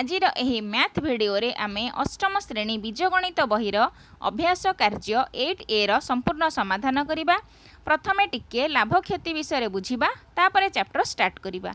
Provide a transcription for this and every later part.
आजिर एही math video रे आमे अष्टम श्रेणी बीजगणित बहिर अभ्यास कार्य 8A र संपूर्ण समाधान करिबा। प्रथमे टिके लाभ क्षति विषय बुझिबा, तापरे चैप्टर स्टार्ट करिबा।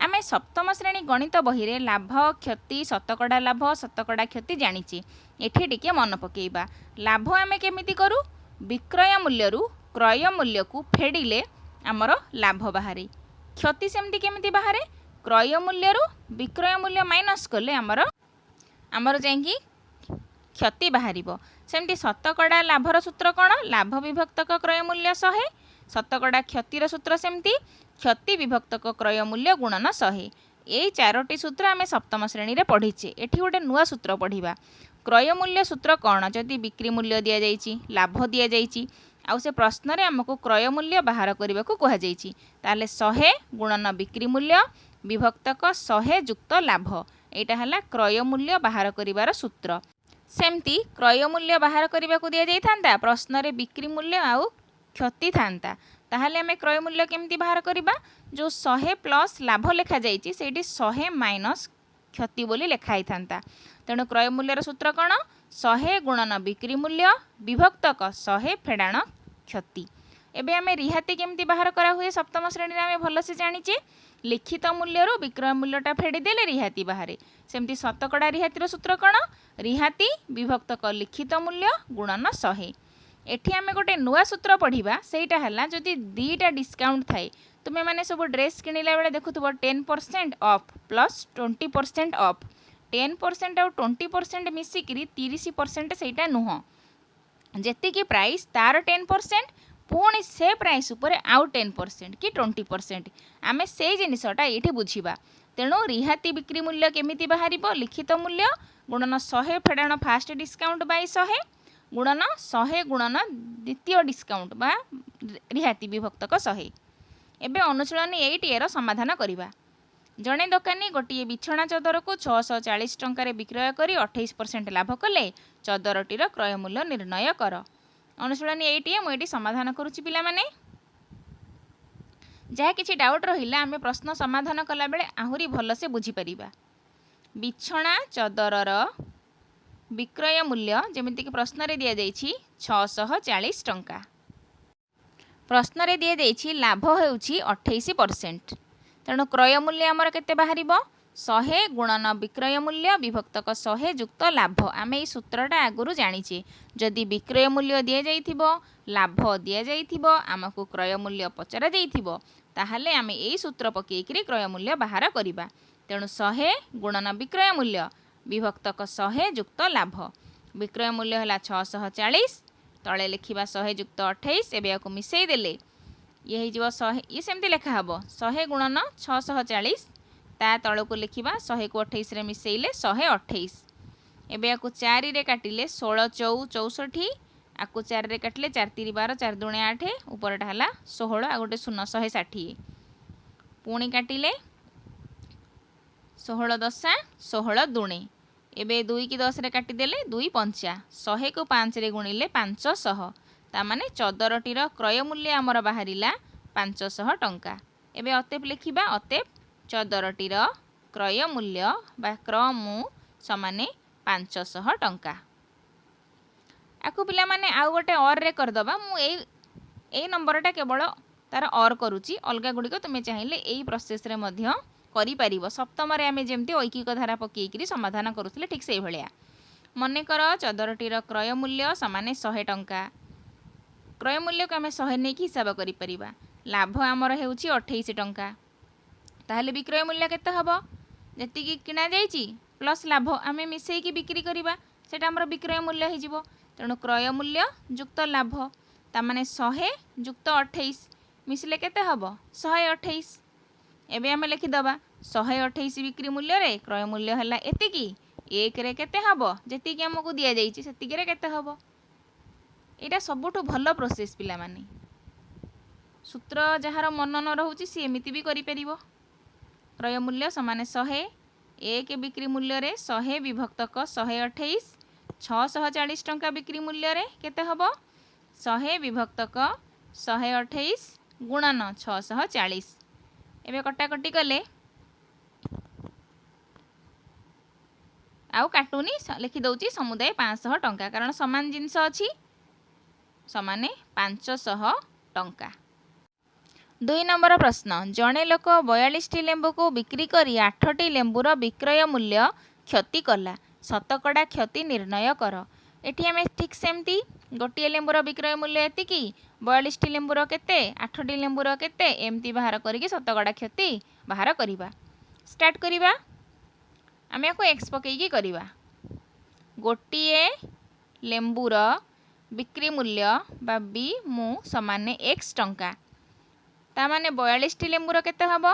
आमे सप्तम श्रेणी गणित बहिरे लाभ क्षति शतकड़ा लाभ शतकड़ा क्षति जानिचे। एठी टिके मन पकेइबा। लाभ आमे केमिति करू? विक्रय मूल्य रु क्रय मूल्य को फेडिले आमर लाभ बाहारे। क्षति सेमती केमिति बाहारे? क्रय मूल्य रु विक्रय मूल्य माइनस कले आमर जाइकी क्षति बाहर। सेमती शतकड़ा लाभर सूत्र कौन? लाभ विभक्तक क्रय मूल्य 100। शतकड़ा क्षतिर सूत्र सेमती क्षति विभक्तक क्रय मूल्य गुणन 100। यही 4टी सूत्र आम सप्तम श्रेणी रे पढ़ीचे। एठी गोटे नुआ सूत्र पढ़िबा। क्रय मूल्य सूत्र कौन? जदि बिक्री मूल्य दि जाइछि, लाभ दि जाइछि, आउ से प्रश्न रे हमको क्रय मूल्य बाहर करने को कह जाइछि, ताले 100 गुणन बिक्री मूल्य विभक्तक 100 जुक्त लाभ। एटा हला क्रय मूल्य बाहर करिवार सूत्र। सेमती क्रय मूल्य बाहर करने को दि जाइथांता प्रश्न रे बिक्री मूल्य आउ क्षति थांता, ताहले हमें क्रय मूल्य केमती बाहर करिबा? जो 100 प्लस लाभ लिखा जाइछि सेठी 100 माइनस क्षति बोली लिखाई थांता। तेणु क्रय मूल्यर सूत्र कौन? 100 गुणन बिक्री मूल्य विभक्तक 100 फेडाण क्षति। एबे आमे रिहाती केमती बाहर करा हुए सप्तम श्रेणी रे आमे भलसे जानिचे। लिखित मूल्य रु विक्रय मूल्यटा फेडी देले रिहाती बाहरे। सेमती शतकड़ा रिहातीर सूत्र कौन? रिहाती विभक्तक लिखित मूल्य गुणन 100। एठी आमे गोटे नुआ सूत्र पढ़िबा। सेटा हला जदि दीटा डिस्काउंट थाए, तुमे माने सब ड्रेस किनिला बेले देखुथबो 10% ऑफ प्लस 20% ऑफ। 10% और 20% मिसिकी 30% सेटा नुह। जेति की प्राइस तार 10% पुणी से प्राइस उपर आउ 10% कि 20% आमे से जिनिसटा ये बुझा। तेणु रिहाती बिक्री मूल्य केमिति बाहर? लिखित मूल्य गुणन 100 फेडाण फास्ट डिस्काउंट बाय 100 गुणन 100 गुणन द्वितीय डिस्काउंट बा रिहाती विभक्तक 100। एबे अनुशीलन 8A रो समाधान करिबा। जड़े दोकानी गोटे बिछना चदर को 640 टंकार विक्रय करी 28% लाभ कले। चदरटीर क्रय मूल्य निर्णय कर। अनुशीलन 8A मुझे समाधान करुच्ची पिला माने। जहाँ किसी डाउट रहिला आमे प्रश्न समाधान कला बेले आहुरी भल से बुझी परिबा। बिछना चदरर विक्रय मूल्य जेमिति कि प्रश्न रे दिया जाइछि 640 टंका। प्रश्न रे दिया जाइछि लाभ हेउछि 28%। तेणु क्रय मूल्य आमर केते बाहर? 100 गुणन विक्रय मूल्य विभक्तक 100 जुक्त लाभ। आम ये सूत्रटा आगुरी जानीचे। जदि विक्रय मूल्य दि जाइथिबो लाभ दि जाइथिबो आमको क्रय मूल्य पचरा जाइथिबो, ताहले आम यही सूत्र पकेइकरी क्रय मूल्य बाहर करिबा। तेणु 100 गुणन विक्रय मूल्य विभक्तक 100 जुक्त लाभ। विक्रय मूल्य है 640, तले लिखा 100 जुक्त 28। एवं या मिसई देले ये हो 100, ये सेमती लिखा हम 100 गुणन 640, ता तल को लिखा 100 को 28 रे मिसेइले 128। एवं या 4 रे काटिले 16 चौ 64, आकु 4 रे काटिले 4 3 12 4 दूणे 8, उपरटा है 16 आ गोटे 0 160। पुणी काटिले 16 10 16 दूणे। एबे 2 की 10 रे काटिदेले 2 5, 100 को 5 रे गुणिले 500, तामाने चदरटीर क्रय मूल्य आमर बाहरिला 500 टंका। एबे अतेप लिखिबा। अतेप चदरटीर क्रय मूल्य बा क्रमु समाने 500 टंका। आकु पिला माने आउ गोटे और रे करदबा। मु ए नंबरटा केवल तार और करूची, अलगा गुड़िक तुमे चाहिए यही प्रोसेस रे मध्य करि परिबो। सप्तम रे आमे जेमती ऐकिक धारा पकेइकरी समाधान करुथिले ठीक सेही भलिया। मने कर चदरटीर क्रय मूल्य समाने 100 टंका। क्रय मूल्य को आमे 100 नेकी हिसाब करि परिबा। लाभ आमर हेउची 28 टंका, ताहले विक्रय मूल्य केते हबो? जति की किना जाइची प्लस लाभ आमे मिसेई की बिक्री करिबा, सेटा हमर विक्रय मूल्य हे जिवो। तेणु क्रय मूल्य जुक्त लाभ ता माने 100 जुक्त 28 मिसले केते हबो? 128। एबे आमे लिखि दबा 128 बिक्री मूल्य रे क्रय मूल्य हला एतिकी। 1 रे केते हबो? जति की हमकु दिया जाइची सेतिकी रे केते हबो? एटा सबुठु भल प्रोसेस पिला माने। सूत्र जहार मन न रहुची सी एमिति भी करि परिबो। क्रय मूल्य समान 100, 1 बिक्री मूल्य रे 100 विभक्तक 128, 640 टंका बिक्री मूल्य रे केते हबो? 100 विभक्तक 128 गुणन 640। एबे कटाकटी कले आउ काटुनी लिखिदे समुदाय 500 टंका कारण सामान जिनस अच्छी समाने 500 टंका। 2 नंबर प्रश्न जड़े लोक 42टी लेंबू को बिक्री कर 8टी लेंबूर विक्रय मूल्य क्षति कला शतकड़ा क्षति निर्णय कर। एठी आमे ठीक सेमती गोटे लेंबूर विक्रय मूल्य एतिकी 42टी लेंबूर केते 8टी लेंबूर केते एमती बाहर करिके शतकड़ा क्षति बाहर करिबा। स्टार्ट करिबा आमे को एक्स पकेकी करिबा गोटे लेंबूर बिक्री मूल्य बा बी मु समान एक्स टंका तामाने 42टी लेंबूर केते हबो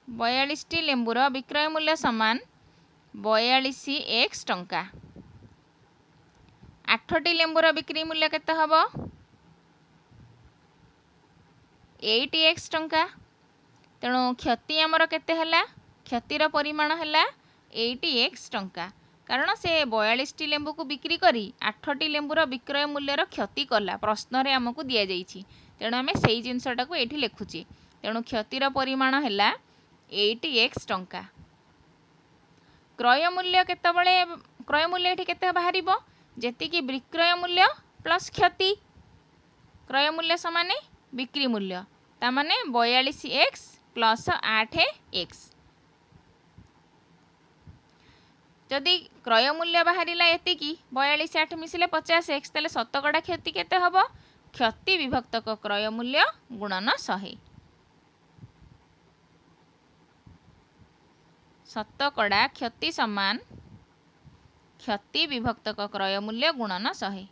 42टी लेंबूर विक्रय मूल्य समान 42 एक्स टंका। 8टी लेंबूर बिक्री मूल्य केते हबो 8 एक्स टंका तेणु क्षति आमर केते हला क्षतिर परिमाण हला 8 एक्स टंका कारण से 42टी लेंबू को बिक्री करी 8टी लेंबूर विक्रय मूल्यर क्षति कला प्रश्न रे हमकु दिया जाइछि तेणु आमे सेही जिनसटा को एठी लिखुछि तेणु क्षतिर परिमाण हला 8 एक्स टंका। क्रय मूल्य केतबळे क्रय मूल्य एठी केते बाहरिबो जेतिकी विक्रय मूल्य प्लस क्षति क्रय मूल्य समाने बिक्री मूल्य तामाने 42 एक्स प्लस 8 एक्स जदि क्रय मूल्य बाहरिला एतिकी 42 8 मिसिले 50 एक्स ताले शतकड़ा क्षति केते हबो क्षति विभक्तक क्रय मूल्य गुणन 100 शतकड़ा क्षति समान क्षति विभक्तक क्रय मूल्य गुणन 100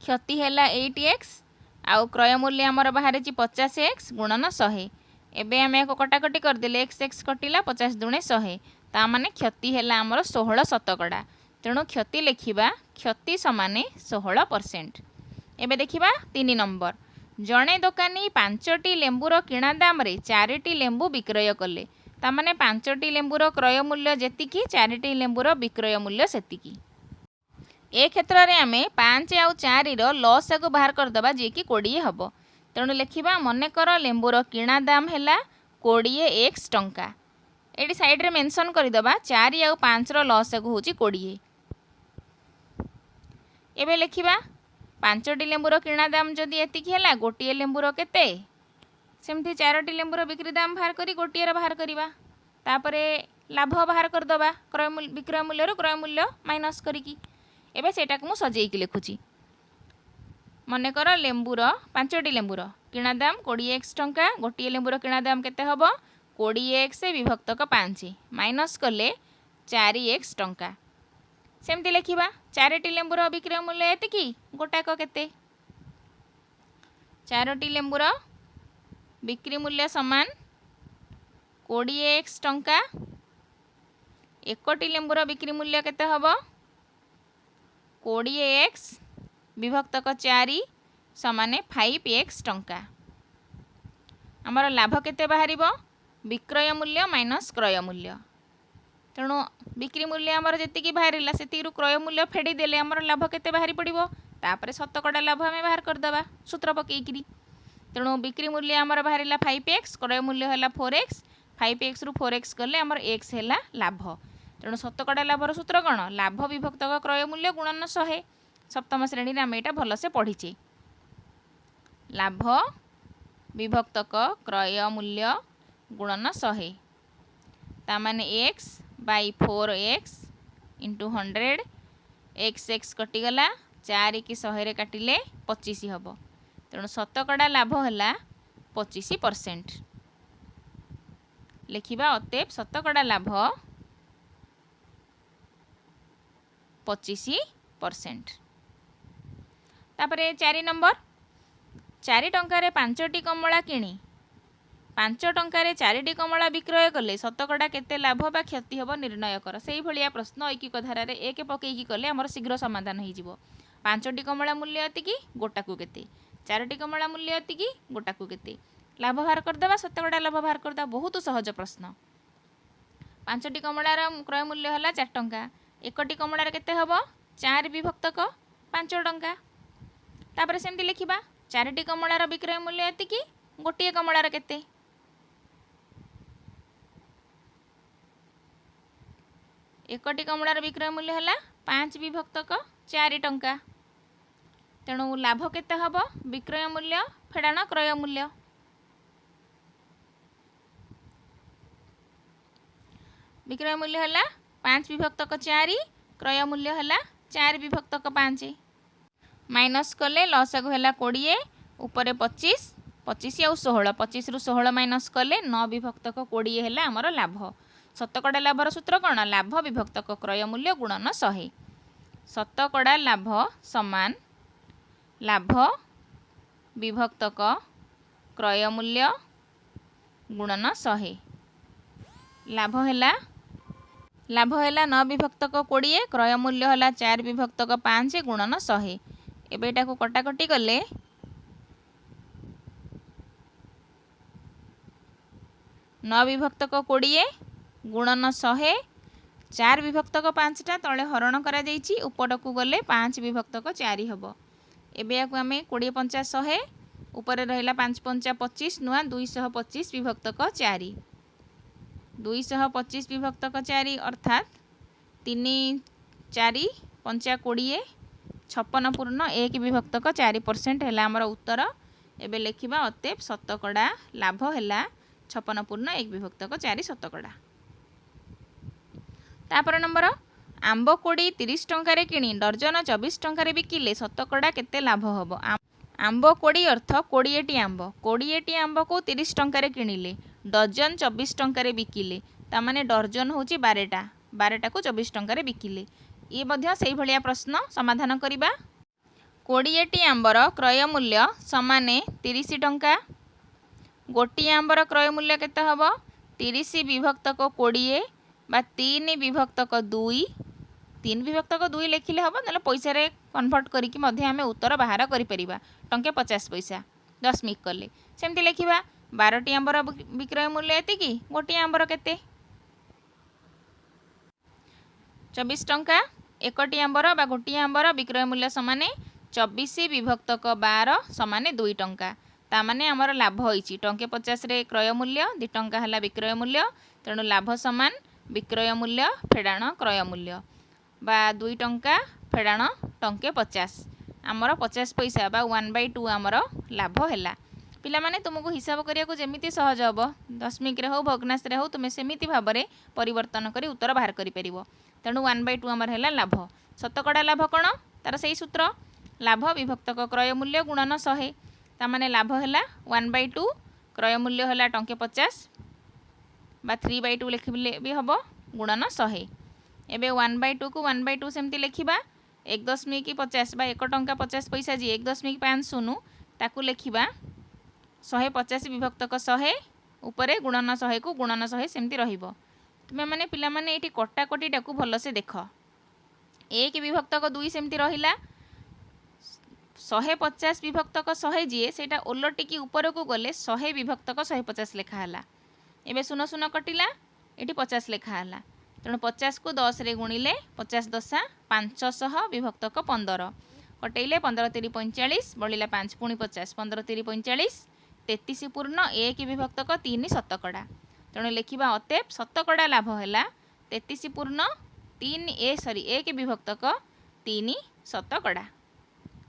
क्षति हैला 8 एक्स आउ क्रय मूल्य आमर बाहर 50 एक्स गुणन 100 एबे आमे को कटाकटी कर देले एक्स एक्स कटिला 50 दुणे 100 ता माने क्षति हैला आमर 16 शतकड़ा तेणु क्षति लिखिबा क्षति समाने 16%। एबे देखिबा 3 नंबर जड़े दोकानी 5टी लेंबूर किणा दाम रे 4टी लेंबू विक्रय कले तामाने 5टी लेंबूर क्रय मूल्य जेतिकी 4टी लेंबूर विक्रय मूल्य सेतिकी ए क्षेत्र में आमे 5 आउ 4 रो लॉस को बाहर कर दबा जे कि 20 हबो तेणु लिखिबा मने कर लेंबूर किणा दाम हैला 20 एक्स टंका एडी साइड रे मेंशन कर दबा 4 आउ 5 रो लॉस को होची 20 एबे लिखिबा 5टी लेंबूर किणा दाम जदि एतिकी हैला गोटे लेंबूर केते सेमती 4टी लेंबूर बिक्री दाम बाहर करी गोटे बाहर करिबा तापरे लाभ बाहर कर दबा क्रय मूल्य विक्रय मूल्य क्रय मूल्य माइनस करिकी एबे सेटा को मु सजेइकी लिखुची मने कर लेंबूर 5टी लेंबूर किणा दाम 20 एक्स टंका गोटे लेंबूर किणा दाम केते हबो 20 एक्स विभक्तक 5 माइनस कले 4 एक्स टंका सेमती लिखिबा 4टी लेंबूर विक्रय मूल्य एतिकी गोटाक केते 4टी लेंबूर बिक्री मूल्य समान 20 एक्स टंका 1टी लेंबूर बिक्री मूल्य केते हबो 20 एक्स विभक्तक 4 समाने 5 एक्स टंका आमर लाभ केते बाहरिबो विक्रय मूल्य माइनस क्रय मूल्य तेणु बिक्री मूल्य आमर जेतिकी बाहरिला सेतिरु क्रय मूल्य फेडी देले आमर लाभ केते बाहरी पड़िबो तापरे शतकड़ा लाभ आमे बाहर कर दबा सूत्र पकेइकरी तेणु बिक्री मूल्य आमर बाहरिला 5 एक्स क्रय मूल्य हैला 4 एक्स 5 एक्स रु 4 एक्स गले आमर एक्स हैला लाभ तेणु शतकड़ा लाभर सूत्र कौन लाभ विभक्तक क्रय मूल्य गुणन 100 सप्तम श्रेणी में आम यहाँ भलसे पढ़ीचे लाभ विभक्तक क्रय मूल्य गुणन 100 तामाने x by 4 x into 100 x x कटिगला 4 की 100 काटिले 25 हम तेणु शतकड़ा लाभ है 25% लिखिबा अतएव शतकड़ा लाभ 25%। तापरे 4 नंबर 4 टंकार 5टी कमला किणी 5 टंकार 4टी कमला विक्रय कले शतकड़ा केते लाभ बा क्षति हम निर्णय कर से भलिया प्रश्न ऐकिक धारार एक पकईकी कले आमर शीघ्र समाधान हो 5टी कमला मूल्य एतिकी गोटाकू केते 4टी कमला मूल्य एतिकी गोटाकू केते लाभ बाहर करदेवा शतकड़ा लाभ बाहर करदेवा बहुत सहज प्रश्न 5टी कमलार क्रय मूल्य है 4 टंका 1टी कमलार केते हबो 4 विभक्तक 5 टंका तापर सेमती लिखिबा 4टी कमलार विक्रय मूल्य एतिकी गोटे कमलार केते एकटी कमଳାर विक्रय मूल्य है 5 विभक्तक 4 टंका। तेणु लाभ केते हब विक्रय मूल्य फेड़ाण क्रय मूल्य। विक्रय मूल्य है 5 विभक्तक 4 क्रय मूल्य है 4 विभक्तक 5 माइनस कले लसागु है 20 उपरे 25 25 आउ 16 25 रु 16 माइनस कले 9 विभक्तक 20 है आमर लाभ। शतकड़ा लाभर सूत्र कौन लाभ विभक्तक क्रय मूल्य गुणन 100। शतकड़ा लाभ समान लाभ विभक्तक क्रय मूल्य गुणन 100। लाभ है 9 विभक्तक 20 क्रय मूल्य है 4 विभक्तक 5 गुणन 100। एबे एटा को कटाकटी कले 9 विभक्तक 20 गुणन 100 4 विभक्तक 5टा तले हरण करा जाइछि उपरकू गले 5 विभक्तक 4 हबो। एबे याकू आमे 20 50 100 ऊपर रहिला 5 5 25 नुआ 225 विभक्तक 4 225 विभक्तक 4 अर्थात 3 4 5 20 56 पूर्ण 1 विभक्तक 4% है आमर उत्तर। एबे लेखिबा अतएव शतकड़ा लाभ है 56 पूर्ण 1 विभक्तक 4 शतकड़ा। तापर नंबर आंब कोड़ी 30 टंकार किणी डर्जन 24 टंकार बिकिले शतकड़ा केते लाभ हम। आंब कोड़ी अर्थ 20टी आंब 20टी आंब को 30 टंकार किणिले डर्जन 24 टंकार बिकिले तामाने डर्जन होची 12टा 12टा को 24 टंकार बिकिले। ये मध्य से भलिया प्रश्न समाधान करिबा। 20टी आंबर क्रय मूल्य समाने 30 टंका। गोटी आंबर क्रय मूल्य केते हबो 30 विभक्तक 20 बा 3 विभक्तक 2 3 विभक्तक 2 लिखिले हबो नले पैसा रे कन्वर्ट करिकि मध्य आमे उत्तर बाहर करि परिबा टंके 50 पैसा दशमिक कले सेमति लिखिबा 12टी आंबर विक्रय मूल्य एति कि गोटी आंबर केते 24 टंका। एकटी आंबर बा गोटी आंबर विक्रय मूल्य समाने 24 विभक्तक 12 समाने 2 टंका तामाने आमर लाभ होइछि टंके 50 रे क्रय मूल्य 2 टंका हला विक्रय मूल्य तेणु लाभ समान विक्रय मूल्य फेड़ाण क्रय मूल्य बा 2 टंका फेड़ाण टंके 50 आमर 50 पैसा बा 1/2 आमर लाभ हैला। पिला माने तुमको हिसाब करिया को जेमिति सहज हबो दशमिक रे हो भग्नांश रे हो तुमे सेमिति भाबरे परिवर्तन करी उत्तर बाहर करि परिबो तेणु 1/2 आमर हैला लाभ। शतकड़ा लाभ कोन तार सही सूत्र लाभ विभक्तक क्रय मूल्य गुणन 100 तामाने लाभ हैला 1/2 क्रय मूल्य हैला टंके 50 बा 3/2 लिखिले भी हबो गुणन 100। एबे 1/2 को 1/2 सेमति लिखिबा 1.50 बा 1 टंका 50 पैसा जी 1.50 ताकू लिखिबा 150 विभक्तक 100 उपरे गुणन 100 को गुणन 100 सेमति रहिबो। तुमे माने पिला माने एठी कटाकटी टाकू भलो से देख 1 विभक्तक 2 सेमति रहिला 150 विभक्तक 100 जी सेटा ओलटिकी ऊपर को गले 100 विभक्तक 150 लेखा हला। एबे सुन सुन कटिला एटी 50 लेखा हला तेणु 50 को 10 रे गुणिले 50 दशा 500 विभक्तक 15 कटेइले 15 3 45 बढ़िला 5 पुणी 50 15 3 45 33 पूर्ण 1 विभक्तक 3 शतकड़ा तेणु लिखिबा अतएव शतकड़ा लाभ हैला 33 पूर्ण 1 विभक्तक 3 शतकड़ा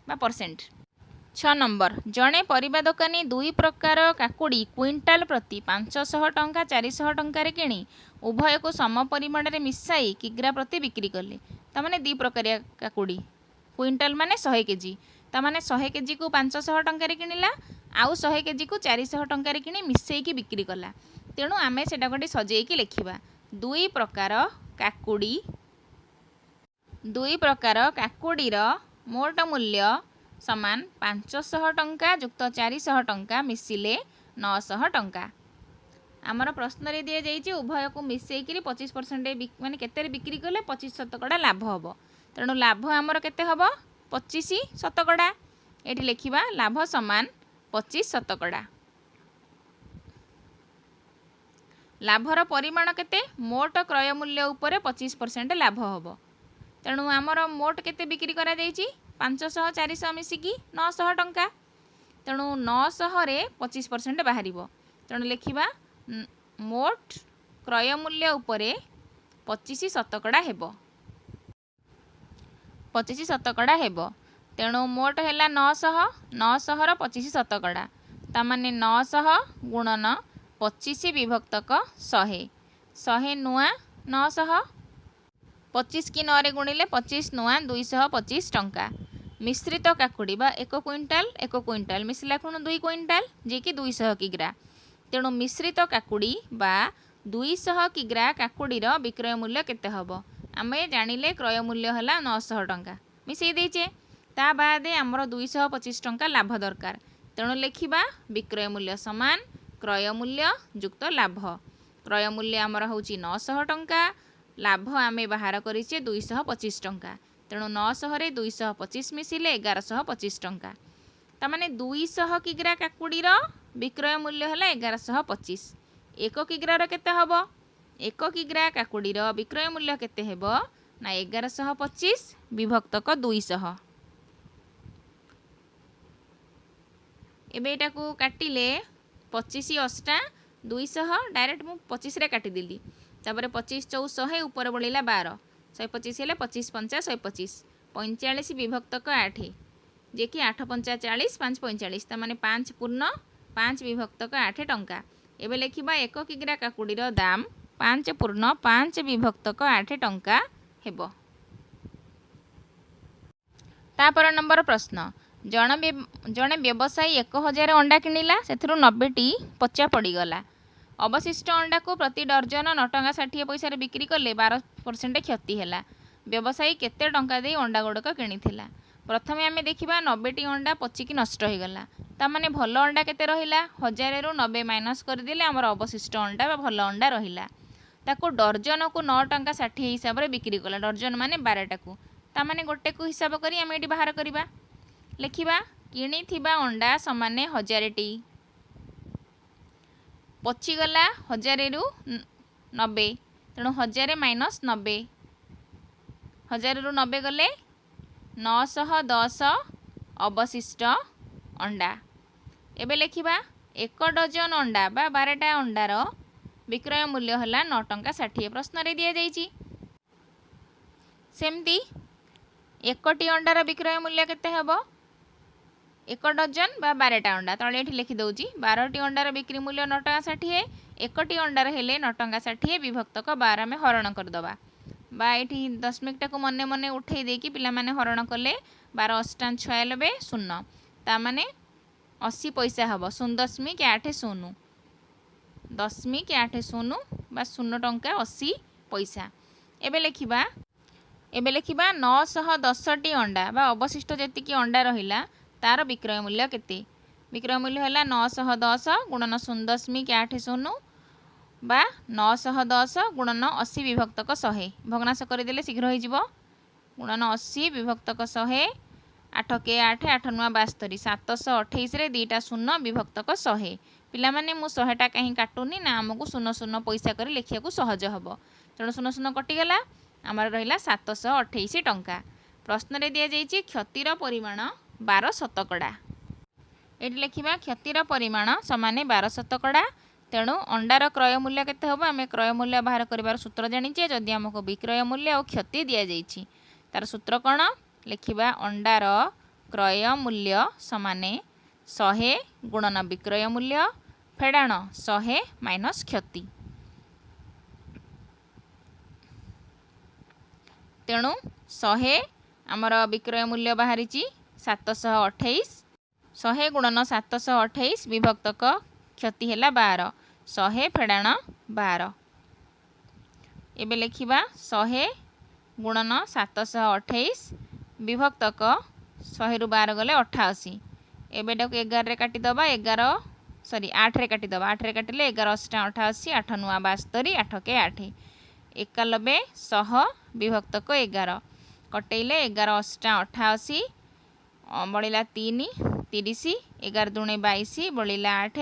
बा परसेंट। 6 नंबर जड़े परिबा दोकानी 2 प्रकार काकुड़ी क्विंटाल प्रति 500 टंका 400 टंकार किणी उभय को सम परिमाण रे मिसाई किग्रा प्रति बिक्री कले तामाने 2 प्रकार काकुड़ी क्विंटाल माने 100 केजी तामाने 100 केजी को 500 टंकार किणिला आउ 100 केजी को 400 टंकार किणी मिसाई की बिक्री कला तेणु आमे सेटा गोटे सजेई की लिखिबा 2 प्रकार काकुड़ी रो मोट मूल्य समान 500 टंका जुक्त 400 टंका मिसिले 900 टंका। आमर प्रश्न रे दिया जाइए उभय को मिसेकरी 25% माने केते बिक्री कले 25 शतकड़ा लाभ हम तेणु लाभ आमर केते हम 25 शतकड़ा ये लिखा लाभ समान 25 शतकड़ा। लाभर परिमाण केते मोट क्रय मूल्य उपर 25% लाभ हम तेणु आमर मोट केते बिक्री करा जाइए 500 400 मिसिकी 900 टंका तेणु 900 रे 25% बाहर तेणु लिखा मोट क्रय मूल्य उपरे 25 शतकड़ा हेबो 25 शतकड़ा हेबो तेणु मोट है 900 900 ର 25 शतकड़ा तामाने 900 गुणन 25 विभक्तक 100 100 नुआ 900 25 की 9 रे गुणिले 25 नुआ 225 टंका मिश्रित काकुड़ी बा 1 क्विंटाल मिसला खुण 2 क्विंटाल जे कि 200 किग्रा तेणु मिश्रित काकुड़ी बा 200 किग्रा काकुड़ीर विक्रय मूल्य केते हबो आमे जानिले क्रय मूल्य हला 900 टंका मिसई देचे ता बादे आमर 225 टंका लाभ दरकार तेणु लिखिबा विक्रय मूल्य समान क्रय मूल्य युक्त लाभ क्रय मूल्य आमर होची 900 टंका लाभ आमे बाहर करिचे 225 टंका तेणु 900 रे 225 मिसिले 1125 टंका तामाने 200 किग्रा काकुड़ीर विक्रय मूल्य हला 1125 1 किग्रा रो केते हबो 1 किग्रा काकुड़ीर विक्रय मूल्य केते हेबो ना 1125 विभक्तक 200 एबे एटा को काटिले 25 अष्टा 200 डायरेक्ट मु 25 रे काटी देली तापर 25 चौ 100 ऊपर बळिला 12 125 हेले 25 पंचा 125 45 विभक्तक 8 जे कि 8 पंचा 40 5 45 ता माने 5 पूर्ण 5 विभक्तक 8 टंका एबे लिखिबा 1 किग्रा काकुड़ीर दाम 5 पूर्ण 5 विभक्तक 8 टंका हेबो तापर नंबर प्रश्न जड़े व्यवसायी 1000 अंडा किणिला से 90टी पचा पड़गला अवशिष्ट अंडा को प्रति डर्जन 9 टंका 60 पैसा बिक्री कले 12% क्षति है व्यवसायी केते टंका दे अंडा गुड़क किणिथिला प्रथमे आमे देखिबा 90टी अंडा पचिकी नष्ट हो गला ता माने भल अंडा केते रहिला 1000 रु 90 माइनस कर देले हमर अवशिष्ट अंडा बा भल अंडा रहिला ताको डर्जन को 9 टंका 60 हिसाब रे बिक्री कला डर्जन माने 12टा को ता माने गोटे को हिसाब करी आमे एटी बाहर करिबा लिखिबा किणिथिबा अंडा समान 1000टी पचिगला 1000 रु 90 तेणु 1000 माइनस 90 1000 रु 90 गले 910 अवशिष्ट अंडा एबे लिखिबा 1 डजन अंडा बा 12टा अंडार विक्रय मूल्य हला 9 टंका 60 प्रश्न रे दिया जाइछि सेमती 1टी अंडार विक्रय मूल्य केते हेबो 1 डजन बा 12टा अंडा तले एठी लिखि दउची 12टी अंडार बिक्री मूल्य 9 टंका 60 1टी अंडार हेले 9 टंका 60 विभक्तक 12 में हरण कर दबा बा एठी दशमिक टाको मने मने उठै देकी पिला माने हरण कले 12 अष्टान 96 शून्य ता माने 80 पैसा हबो 0.80 0.80 बा 0 टंका 80 पैसा एबे लिखिबा 910टी अंडा बा अवशिष्ट जेतिकी अंडा रहिला तार विक्रय मूल्य केते विक्रय मूल्य है 910 गुणन 0.80 बा 910 गुणन 80 विभक्तक 100 भग्नांश करदेले शीघ्र हो गुणन 80 विभक्तक 100 8 के 8 8 नुआ 72 728 रे 2टा शून्य विभक्तक 100 पिला माने मु 100टा कहीं काटुनी ना हमकु 00 पैसा कर लिखिया को सहज हबो तेणु 00 कटिगला आमर रहिला 728 टंका प्रश्न रे दिया जाइछि क्षतिर परिमाण 12 शतकड़ा ये लिखा क्षतिर परिमाण समान 12 शतकड़ा तेणु अंडार क्रय मूल्य केते हबो आमे क्रय मूल्य बाहर करिवार सूत्र जानिचे जदि हमको विक्रय मूल्य और क्षति दिया जाइछि तार सूत्र कौन लिखिबा अंडार क्रय मूल्य समान 100 गुणन विक्रय मूल्य फेडाण 100 माइनस क्षति तेणु 100 आमर विक्रय मूल्य बाहरी 728 100 गुणन 728 विभक्तक क्षति है 12 100 फेडाण 12 एबे लिखिबा 100 गुणन 728 विभक्तक 100 रु 12 गले 88 एबे 11 रे काटी दबा 8 रे काटी दबा 8 रे काटिले 11 अष्टा 88 8 नुआ 72 8 के 8 91 100 विभक्तक 11 कटेले 11 अष्टा 88 बड़िला 3 30 11 दूणे 22 बड़िला 8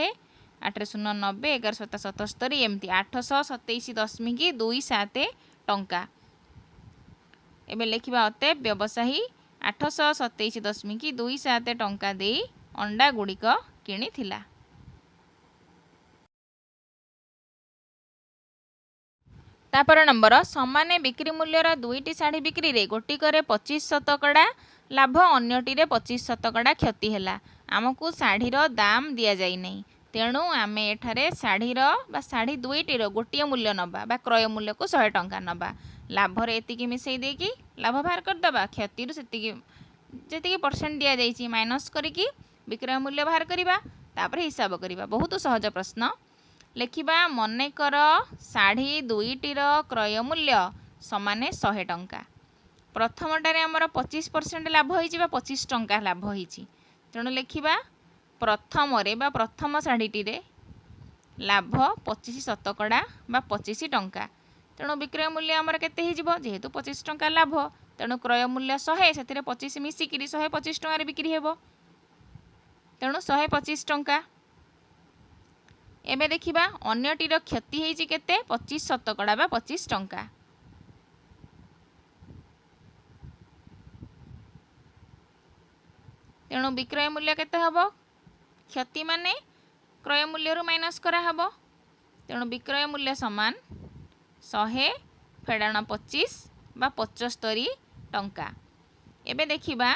8 शून्य 90 11 7 77 एमती 827.27 टंका एबे लिखिबा अते व्यवसायी 827.27 टंका दे अंडा गुड़िक किणिथिला। तापर नंबर समान बिक्री मूल्यर दुईटी शाढ़ी बिक्री रे गोटिकर 25% लाभ अन्यटी 25% क्षति है। आमको शाढ़ीर दाम दि जाई नहीं, तेणु आम एठारे शाढ़ीर बा शाढ़ी दुईटीर गोटे मूल्य नबा बा क्रय मूल्य को 100 टंका नबा। लाभर एतिकी मिसई देकी लाभ बाहर करदबा, क्षतिर जी परसेंट दि जाइए माइनस करिकी विक्रय मूल्य बाहर करवा, तापर हिसाब करवा। बहुत सहज प्रश्न। लिखा मनेकर शाढ़ी दुईटीर क्रय मूल्य समान 100 टंका। प्रथमटारे आमर 25% लाभ होइछि बा 25 टंका लाभ होइछि, तेणु लिखा प्रथम बा प्रथम शाढ़ीटी लाभ 25% बा 25 टंका। तेणु विक्रय मूल्य आमर केते हिजिबो, जेहेतु 25 टंका लाभ तेणु क्रय मूल्य 100 से 25 मिसिकी 125 टंकार बिक्री हेबो, तेणु 125 टंका। एबे देखिबा अन्यटीर क्षति हेइछि केते 25% बा 25 टंका। तेणु विक्रय मूल्य केते हबो, क्षति माने क्रय मूल्य माइनस करा हबो, तेणु विक्रय मूल्य समान 100 फेडाण 25 बा 75 टंका। एबे देखिबा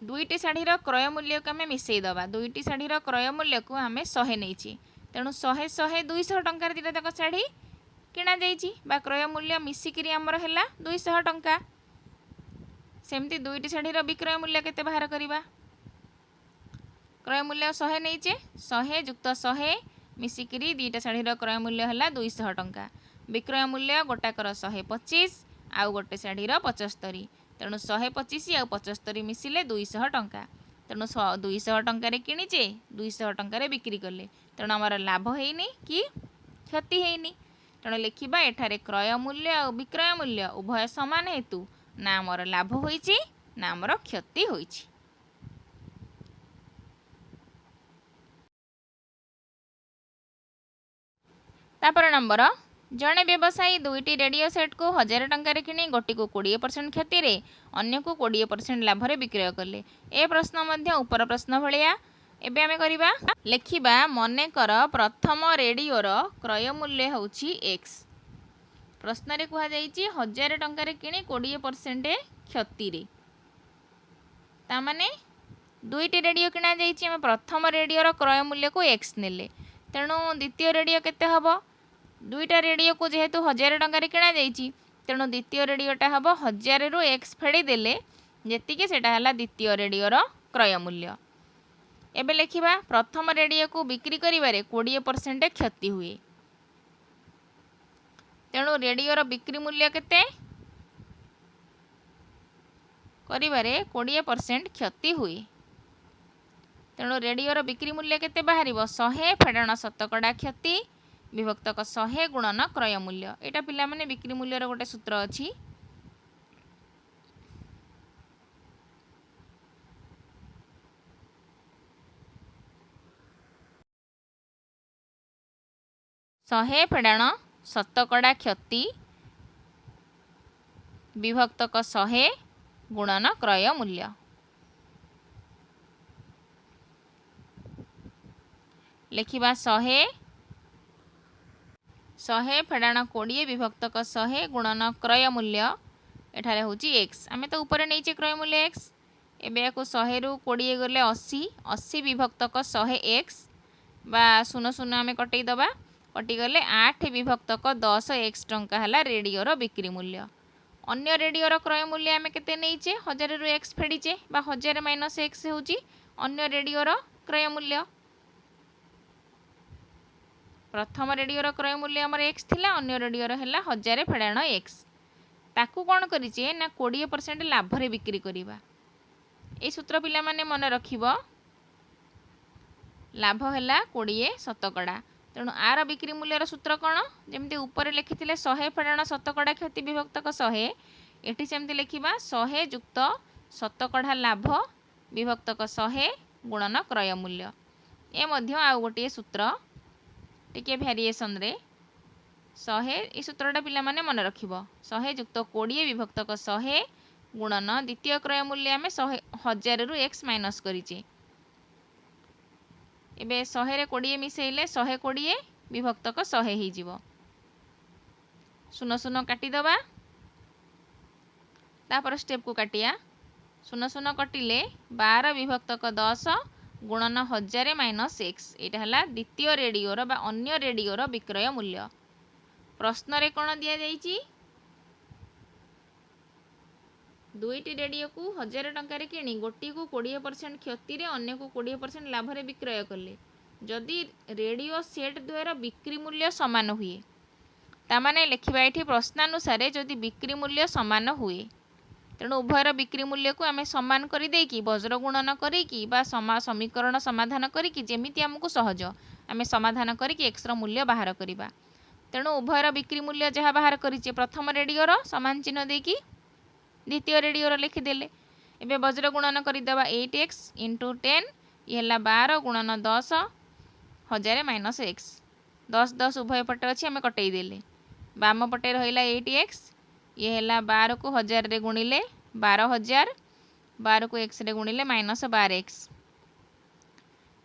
दुईटी शाढ़ीर क्रय मूल्य को आम मिसई दबा। दुईटी शाढ़ीर क्रय मूल्य को आम 100 नहीं, तेणु 100 100 200 टंकार दुईटा तक शाढ़ी किणा जाइछि बा क्रय मूल्य मिसिकी आमर है 200 टंका। सेमती दुईटी शाढ़ीर विक्रय मूल्य केते बाहर करवा, क्रय मूल्य 100 नहींचे 100 जुक्त 100 मिसिकी दुईटा शाढ़ीर क्रय मूल्य है 200 टंका। विक्रय मूल्य गोटाकर 125 आउ गोटे शाढ़ीर 75, तेणु 125 आउ 75 मिसिले 200 टंका। तेणु 200 टंकार किणीचे 200 टंकार बिक्री कले, तेणु आमर लाभ होइनी कि क्षति होइनी। तेणु लिखा एठारे क्रय मूल्य और विक्रय मूल्य उभय समान हेतु ना आमर लाभ होइछि ना आमर क्षति होइछि। तापर नंबर जड़े व्यवसायी दुईटी रेडियो सेट को 1000 टंकार किणी गोटी को 20% क्षति रे अन्य को 20% लाभ रे विक्रय कले। ए प्रश्न मध्य उपर प्रश्न भलिया। एबे आमे करिबा लेखिबा मनेकर प्रथम रेडियोर क्रय मूल्य होछि x। प्रश्न रे कहा जाइछि 1000 टंकार किणी 20% क्षति रे, ता माने दुईटी रेडियो किणा जाइछि, आमे प्रथम रेडियोर क्रय मूल्य को x नेले, तेणु द्वितीय रेडियो केते हबो, दुईटा रेडियो को जेहेतु 1000 टंकार किणा जाइछि, तेणु द्वितीय रेडियोटा हबो 1000 रु x फेडी देले जेतिके सेटा हला द्वितीय रेडियोर क्रय मूल्य। एबे लिखिबा प्रथम रेडियो को बिक्री करिवारे 20% क्षति हुए, तेणु रेडियोर बिक्री मूल्य केते करिवारे 20% क्षति हुए, तेणु रेडियोर बिक्री मूल्य केते बाहरिबो 100 फेडाण शतकड़ा क्षति विभक्तक 100 गुणन क्रय मूल्य। एटा पिला माने बिक्री मूल्यर गोटे सूत्र अछि, शहे फेडाण शतकड़ा क्षति विभक्तक 100 गुणन क्रय मूल्य। लिखिबा 100 फेडाण 20 विभक्तक 100 गुणन क्रय मूल्य एठारे होची x। आमे तो ऊपर नहींचे क्रय मूल्य x, एबे याको 100 रु 20 गले 80 80 विभक्तक 100 x बा 0 0 आमे कटई दबा, कटि गले 8 विभक्तक 10 x टंका हला रेडियोर बिक्री मूल्य। अन्य रेडियोर क्रय मूल्य आमे केते नहींचे 1000 रु x फेडीचे बा 1000 माइनस x होची अन्य रेडियोर क्रय मूल्य। प्रथम रेडियोर क्रय मूल्य आमर x थिला, अन्य रेडियोर हैला 1000 फेडाण x, ताकू कौन करिचे ना 20% लाभ रे बिक्री करिबा। ए सूत्र पिला माने मन रखिबो, लाभ हैला 20 शतकड़ा, तेणु आर बिक्री मूल्यर सूत्र कौन जमती ऊपर लिखिथिले 100 फेडाण शतकड़ा क्षति विभक्तक 100, एठी सेमती लिखिबा 100 जुक्त शतकड़ा लाभ विभक्तक 100 गुणन क्रय मूल्य। ए मध्य आ गोटे सूत्र टिके भेरिएसन रे 100 ए सूत्रटा पिला माने मन रखिबो 100 जुक्त 20 विभक्तक 100 गुणन द्वितीय क्रय मूल्य आमे 1000 रु x माइनस करिचे। एबे 100 रे 20 मिसेइले 120 विभक्तक 100 हेइ जिवो, शून्य शून्य काटिदेबा तापर स्टेप को काटिया शून्य शून्य कटिले 12 विभक्तक 10 गुणन 1000 माइनस एक्स यहाँ है द्वितीय रेडियोर बा अन्य रेडियोर विक्रय मूल्य। प्रश्न रे कौन दिया जाइछि दुईटी रेडियो को 1000 टंकार किणी गोटी को 20% क्षति रे अन्य को 20% लाभ रे विक्रय कले जदि रेडियो सेट द्वारा बिक्री मूल्य समान हुए तामाने लिखिबा एठी प्रश्नानुसार जदि बिक्री मूल्य समान हुए तेणु उभयर बिक्री मूल्य को आम समान कर देकी वज्र गुणन करी बा समीकरण समाधान करी जेमिति आमको सहज आम समाधान करी एक्स रो मूल्य बाहर करवा। तेणु उभयर बिक्री मूल्य जहाँ बाहर करिचे प्रथम रेडियोर समान चिन्ह देकी द्वितीय रेडियोर लिखिदेले। एबे वज्र गुणन करदेबा 8x इंटू 10 ये 12 गुणन 10 1000 माइनस एक्स 10 10 उभय पटे अच्छी आम कटेदेले बाम पटे रहा 8x ये 12 को 1000 रे गुणिले 12000 12 को x रे गुणिले माइनस 12x।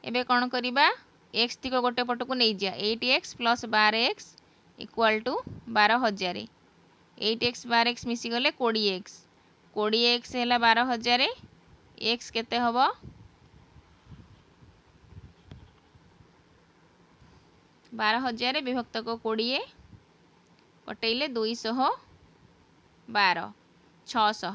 एबे कौन करवा x तिक गोटे पट को नहीं जा 8x plus 12x equal to 12000 8x 12x मिसीगले 20x 20x है 12000 x केते हबो 12000 विभक्त को 20 कटेले 212 600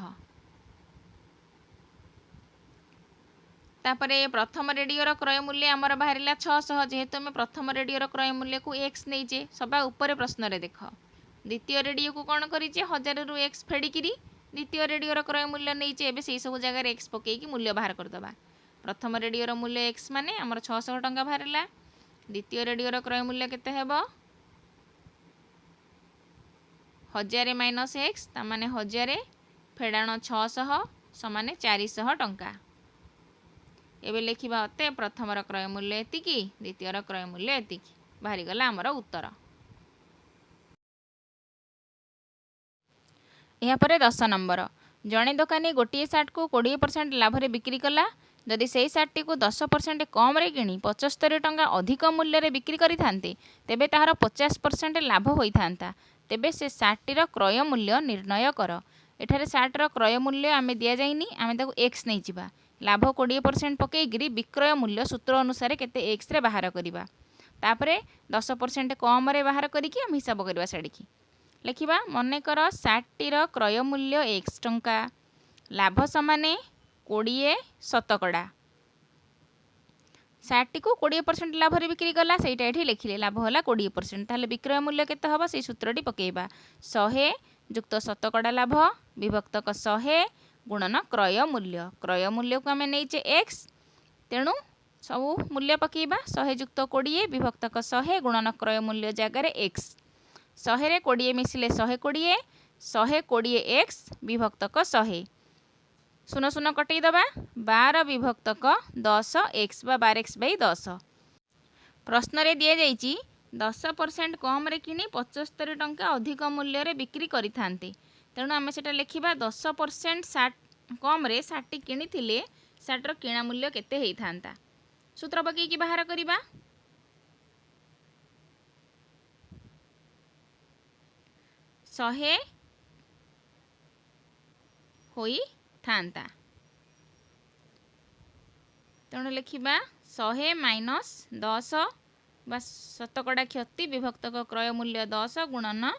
तापरे प्रथम रेडियोर क्रय मूल्य आमर बाहर 600 जेहेतु आम प्रथम रेडियोर क्रय मूल्य को x नहींचे सभा ऊपर प्रश्न रे देख द्वितीय रेडियो को कौन करिचे 1000 रु x फेडिकी द्वितीय रेडियोर क्रय मूल्य नहींचे एबे से सब जगह x पकईकी मूल्य बाहर करदबा प्रथम रेडियोर मूल्य x माने आमर 600 टंका बाहरला द्वितीय रेडियोर क्रय मूल्य केते हेबो 1000 माइनस एक्स तामाने 1000 फेडाण 600 समाने 400 टंका। एबे लिखिबा अते प्रथमर क्रय मूल्य एतिकी द्वितीयर क्रय मूल्य एतिकी बाहरी गला आमर उत्तर। यहाँ पर 10 नंबर जड़े दोकानी गोटे सार्ट को 20% लाभ रे बिक्री कला जदि से सार्टी को 10% कम रे किणी 75 टंका अधिक मूल्य रे बिक्री करि थांते तेबे ताहार 50% लाभ होई थांता तेबे से सार्टीर क्रय मूल्य निर्णय कर। एठारे सार्टर क्रय मूल्य आमे दिया जाइनी आमे ताको एक्स नहीं जिबा लाभ 20% पकईगिरी विक्रय मूल्य सूत्र अनुसार केते एक्स रे बाहर करिबा तापरे 10% कम रे बाहर करिकी हम हिसाब करवा साड़ीकी लिखिबा मनेकर सार्टीर क्रय मूल्य एक्स टंका लाभ समाने 20 शतकड़ा सार्टी को 20% लाभ रे बिक्री कला सेटा एठी लिखिले लाभ होला 20% ताले विक्रय मूल्य केते हबो से सूत्रटी पकेइबा 100 युक्त शतकड़ा लाभ विभक्तक 100 गुणन क्रय मूल्य को आमे नैचे x तेणु सब मूल्य पकेइबा 100 युक्त 20 विभक्तक 100 गुणन क्रय मूल्य जगार x 100 रे 20 मिसिले 120 120 x विभक्तक 100 शून्य शून्य कटई दबा 12 विभक्तक 10 x बा 12x बाई 10। प्रश्न रे दिया जाइछि 10% कम रे किनी 75 टंका अधिक मूल्य रे बिक्री करि थांते तेणु आमे सेटा लिखिबा 10% कम रे सार्टी किनी थिले सार्टर किणा मूल्य केते हेई थांता सूत्र पकई की बाहर करिबा 100 होई थांता तेणु लिखिबा 100 माइनस 10 बा शतकड़ा क्षति विभक्तक क्रय मूल्य 10 गुणन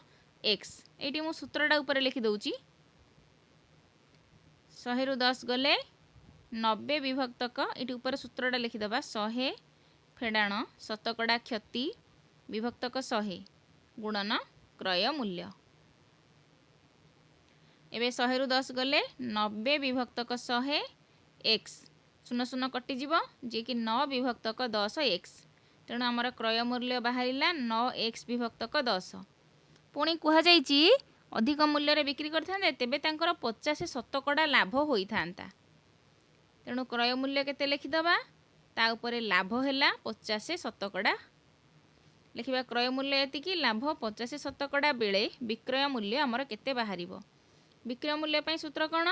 x एटी मु सूत्रटा ऊपर लिखि दउची 100 रु 10 गले 90 विभक्तक एटी ऊपर सूत्रटा लिखि दबा 100 फेडाण शतकड़ा क्षति विभक्तक 100 गुणन क्रय मूल्य एबे 100 रु 10 गले 90 विभक्तक 100 x शून्य शून्य कटिजीव जे कि 9 विभक्तक 10 x तेणु आमर क्रय मूल्य बाहरिला 9 x विभक्तक 10 पुणी कुहा जाइछि अधिक मूल्य रे बिक्री करथांते तेबे तांकर 50 शतकड़ा लाभ होई थांता तेणु क्रय मूल्य केते लिखि दबा ता ऊपर लाभ हैला 50 शतकड़ा लिखिबा क्रय मूल्य एतिकी लाभ 50 शतकड़ा बेले विक्रय मूल्य आमर केते बाहरिबो विक्रय मूल्य पई सूत्र कौन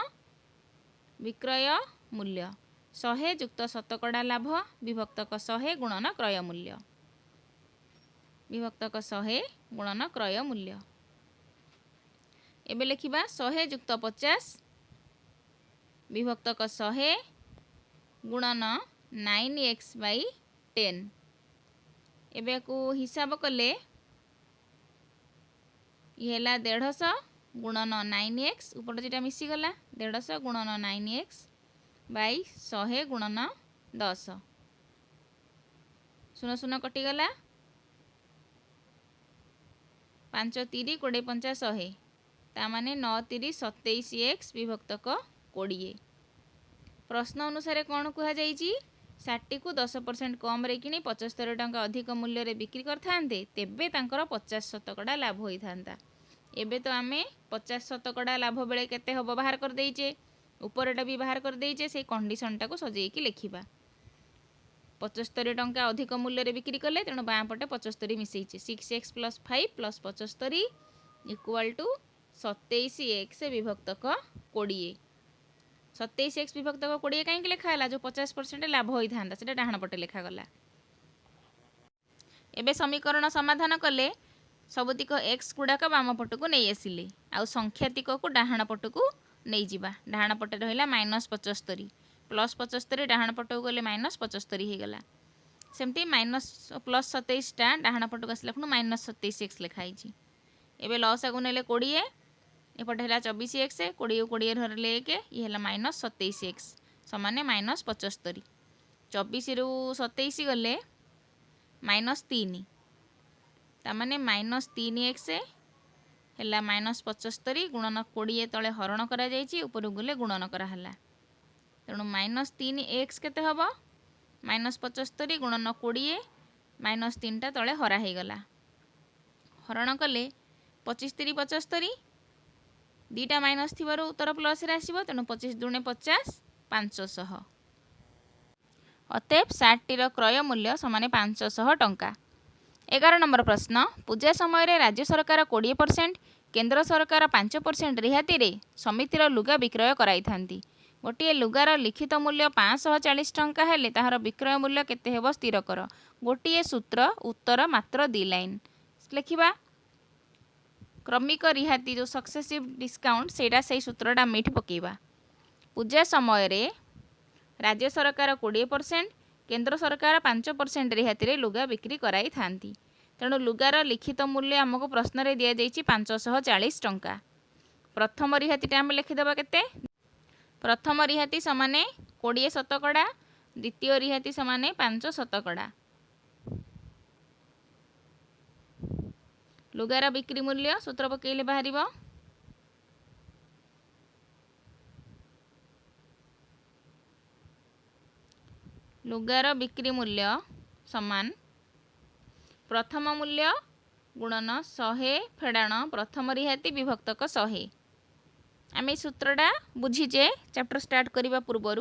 विक्रय मूल्य 100 युक्त शतकड़ा लाभ विभक्तक 100 गुणन क्रय मूल्य विभक्तक 100 गुणन क्रय मूल्य एबे लिखिबा 100 युक्त 50 विभक्तक 100 गुणन 9x/10। एबे को हिसाब कले ये 150 गुणन 9x ऊपर जेटा मिसी गला 150 गुणन 9x/100 गुणन 10 शून्य शून्य कटिगला 5 3 20 5 100 तामाने 9 3 27x विभक्तक 20। प्रश्न अनुसार कौन कह जाइए 60 को 10% कम रे किणी 75 टंका अधिक मूल्य रे बिक्री करथांते तेबे तांकर 50% लाभ होई थांता। एबे तो आमे 50% लाभ बेले केते हबो बाहर कर देइचे ऊपरटा भी बाहर कर देइचे से कंडीशन टाको सजेई की लिखिबा 75 टंका अधिक मूल्य रे बिक्री कले तेणु बाँ पटे 75 मिसेइचे 6x + 5 + 75 = 27x विभक्तक 20। 27x विभक्तक 20 कहीं लिखाला जो 50% लाभ होई थांदा सेटा डाहाण पटे लिखा गला। एबे समीकरण समाधान कले सबुतिक x गुड़ाक बाम पट को नहीं आसिले आउ संख्यातिक को डाहाण पट को नहीं जिबा डाहाण पटे रहिला -75 प्लस 75 डाहाण पट को गले -75 हो गला सेमती -+27 टा डाहाण पट को आसला खुण -27x लिखाई एबे लस आगु नेले 20 एपटे है 24x 20 20 धरले 1 ये -27x समाने -75 24 रु 27 गले -3 तामाने -3x है -75 गुणन 20 तले हरण करा जाइछि ऊपर गले गुणन करा हला तेणु -3x केते हबो -75 गुणन 20 -3 टा तले हरा हे गला हरण कले 25 3 75 दीटा माइनस थिबारु उत्तर प्लस रे आसीबो तेणु 25 दुणे 50 500 अतएव 60 रो क्रय मूल्य समाने 500 टंका। 11 नंबर प्रश्न पूजा समय रे राज्य सरकार 20% केंद्र सरकार 5% रिहाती रे समितिर लुगा विक्रय कराई थांती गोटे लुगार लिखित मूल्य 540 टंका हेले ताहार विक्रय मूल्य केते हेबो स्थिर कर गोटे सूत्र उत्तर मात्र 2 लाइन लिखिबा क्रमिक रिहाती जो सक्सेसिव डिस्काउंट सेटा से सूत्रटा मिठ पकेबा पूजा समय रे राज्य सरकार 20% केंद्र सरकार 5% रिहाती रे लुगा बिक्री कराई थांती तेणु लुगार लिखित मूल्य आमको प्रश्न रे दिया जाइछि 540 टंका। प्रथम रिहातीटा आम लिखिदेबा केते प्रथम रिहाती समाने 20% द्वितीय रिहाती समाने 5%। लुगार बिक्री मूल्य सूत्र पकेले बाहर लुगार बिक्री मूल्य समान प्रथम मूल्य गुणन 100 फेड़ाण प्रथम रिहाती विभक्तक 100 आम सूत्रटा बुझीचे चैप्टर स्टार्ट करने पूर्वर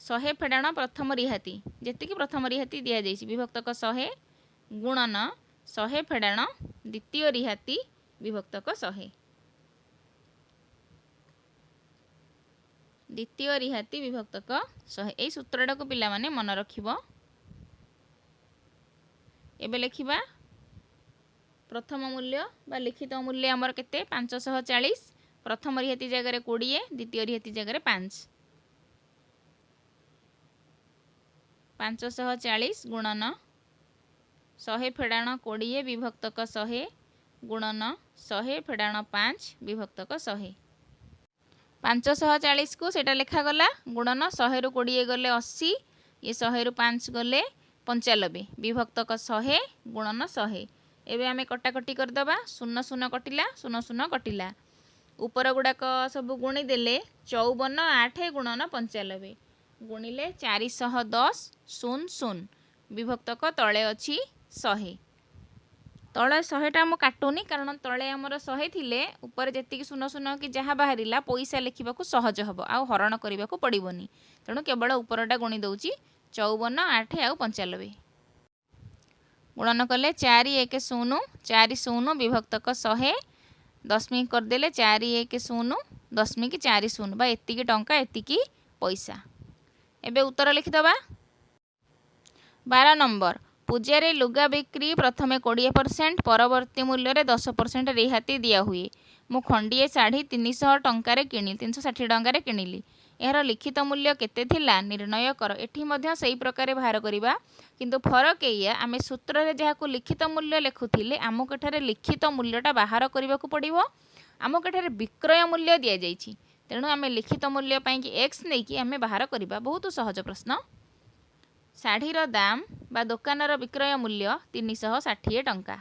100 फेड़ाण प्रथम रिहाती जी प्रथम रिहाती दि जाइए विभक्तक 100 गुणन 100 फेड़ाण द्वितीय रिहाती विभक्तक 100 द्वितीय रिहाती विभक्तक 100 यही सूत्रटा को पिला माने मन रखिबो। एबे लिखिबा प्रथम मूल्य बा लिखित मूल्य आमर केते 540 प्रथम रिहाती जगह 20 द्वितीय रिहाती जगह 5 540 गुणन 100 फेड़ाण 20 विभक्तक 100 गुणन 100 फेड़ाण 5 विभक्तक 100 540 को सेटा लिखा गला गुणन 100 रु 20 गले 80 ये 100 रु 5 गले 95 विभक्तक 100 गुणन 100 एबे आमे कटाकटी करदबा 0 0 कटिला 0 0 कटिला ऊपर गुड़ाक सब गुणी देले 54 8 गुणन 95 गुणिले 410 0 0 विभक्तक तले अछि 100 तले 100टा मु काटुनी कारण तले आमर 100 थिले ऊपर जेतिक 0 0 कि जहाँ बाहरिला पैसा लिखा सहज हम आउ हरण करने को पड़ोनी तेणु केवल ऊपरटा गुणी दौची 54 8 आउ 95 गुणन कले 4 1 0 4 0 विभक्तक 100 दशमिक करदेले 4 1 0 दशमिक 4 0 बा एतिकी टंका एतिकी पैसा। एबे उत्तर लिखिदबा 12 नंबर पूजा रे लुगा बिक्री प्रथमे 20% परवर्ती मूल्य रे 10% रिहाती दिया हुए मु खंडिए शाढ़ी 300 टंकार किणी 360 टंकार किणिली यार लिखित मूल्य केते थिला निर्णय कर। एठी मध्य सही प्रकार बाहर करवा किंतु फरक एया आमे सूत्र रे जहाको लिखित मूल्य लिखुथिले आमको एठारे लिखित मूल्यटा बाहर करबा को पड़िबो। आमको एठारे विक्रय मूल्य दिया जाइछि तेणु आमे लिखित मूल्य पाई कि x नै कि आमे बाहर करबा। बहुत सहज प्रश्न। शाढ़ीर दाम बा दुकानर विक्रय मूल्य 360 टंका।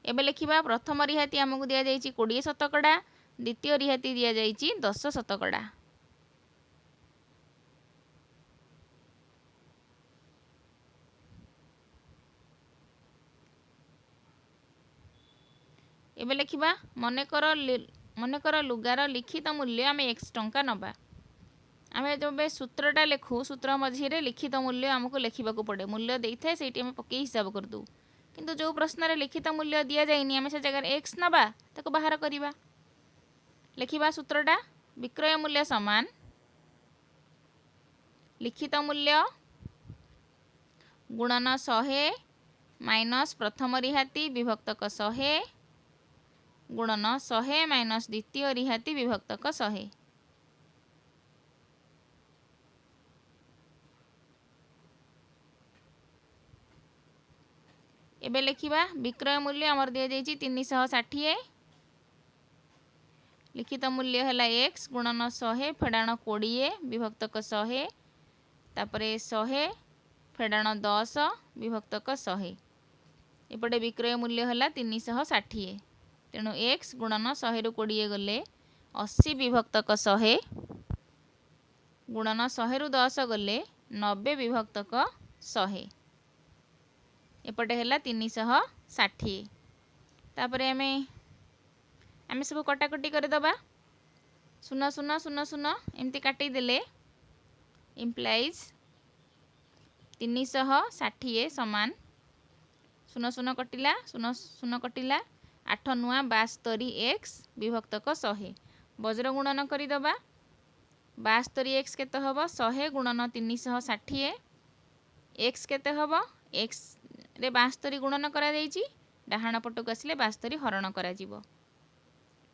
एबे लिखिबा प्रथम रिहाती आमको दिया जाइछि 20 शतकड़ा, द्वितीय रिहाती दिया जाइछि 10 शतकड़ा। एबे लिखिबा मनकर लुगार लिखित मूल्य आम x टंका नबा। आम जब सूत्रटा लिखु सूत्र मझे लिखित मूल्य आमको लिखा पड़े। मूल्य देता है से पकई हिसाब करदू किंतु जो प्रश्न रे लिखित मूल्य दि जाइनी आम से जगह x नबा ताको बाहर करवा। लिखिबा सूत्रटा विक्रय मूल्य समान लिखित मूल्य गुणन 100 माइनस प्रथम रिहाती विभक्तक 100 गुणन 100 माइनस द्वितीय रिहाती विभक्तक 100। एबे लिखिबा विक्रय मूल्य आमर दिया जाइछि 360 लिखित मूल्य है x गुणन 100 फेडाण 20 विभक्तक 100 तापरे 100 फेडाण 10 विभक्तक 100 एपटे विक्रय मूल्य है 360 तेणु x गुणन 100 रु 20 गले 80 विभक्तक 100 गुणन 100 रु 10 गले 90 विभक्तक 100 एपटे है 360 तापरे आमे सब कटाकटी करदबा 0 0 0 0 एमती काटी देले इम्प्लाइज 360 समान 0 0 कटिला 0 0 कटिला 8 नुआ 72 x विभक्तक 100 वज्र गुणन करदबा 72 x केते हबो 100 गुणन 360 x केते हबो x रे 72 गुणन करा जाइछि डाहाण पटक आसिले 72 हरण करा जिवो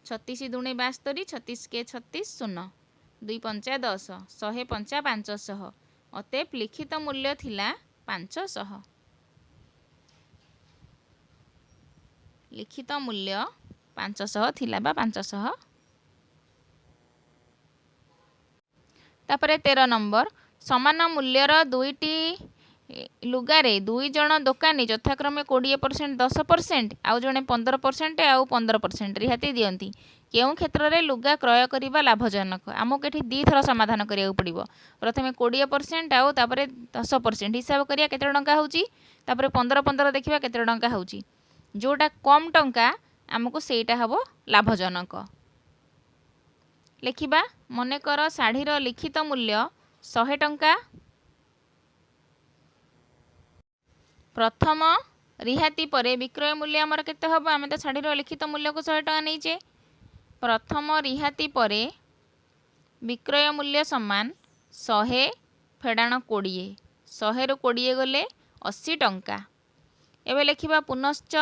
36 दुणे 72 36 के 36 0 2 पंचा 10 100 पंचा 500 अतएव लिखित मूल्य थिला 500 लिखित मूल्य 500 थिला बा 500। तापरे 13 नंबर समान मूल्यर दुईटी लुगारे 2 जण दोकानी यथाक्रमे 20% 10% आउ जणे 15% आउ 15% रिहाती दियंती केउ क्षेत्र रे लुगा क्रय करिबा लाभजनक। आमको एठी दी थर समाधान करिया पड़िबो। प्रथमे 20% आउ तापरे 10% हिसाब करिया केते टंका होउची तापरे 15 देखिबा केते टंका होउची जोटा कम टंका आमको सेटा हबो लाभजनक। लिखिबा मनेकर शाढ़ीर लिखित मूल्य 100 टंका प्रथम रिहाती परे विक्रय मूल्य आमर केते हबो आमे तो शाढ़ीर लिखित मूल्य को 100 टंका नहींचे प्रथम रिहाती परे विक्रय मूल्य समान 100 फेडाण 20 100 रु 20 गले 80 टंका। एबे लिखिबा पुनश्च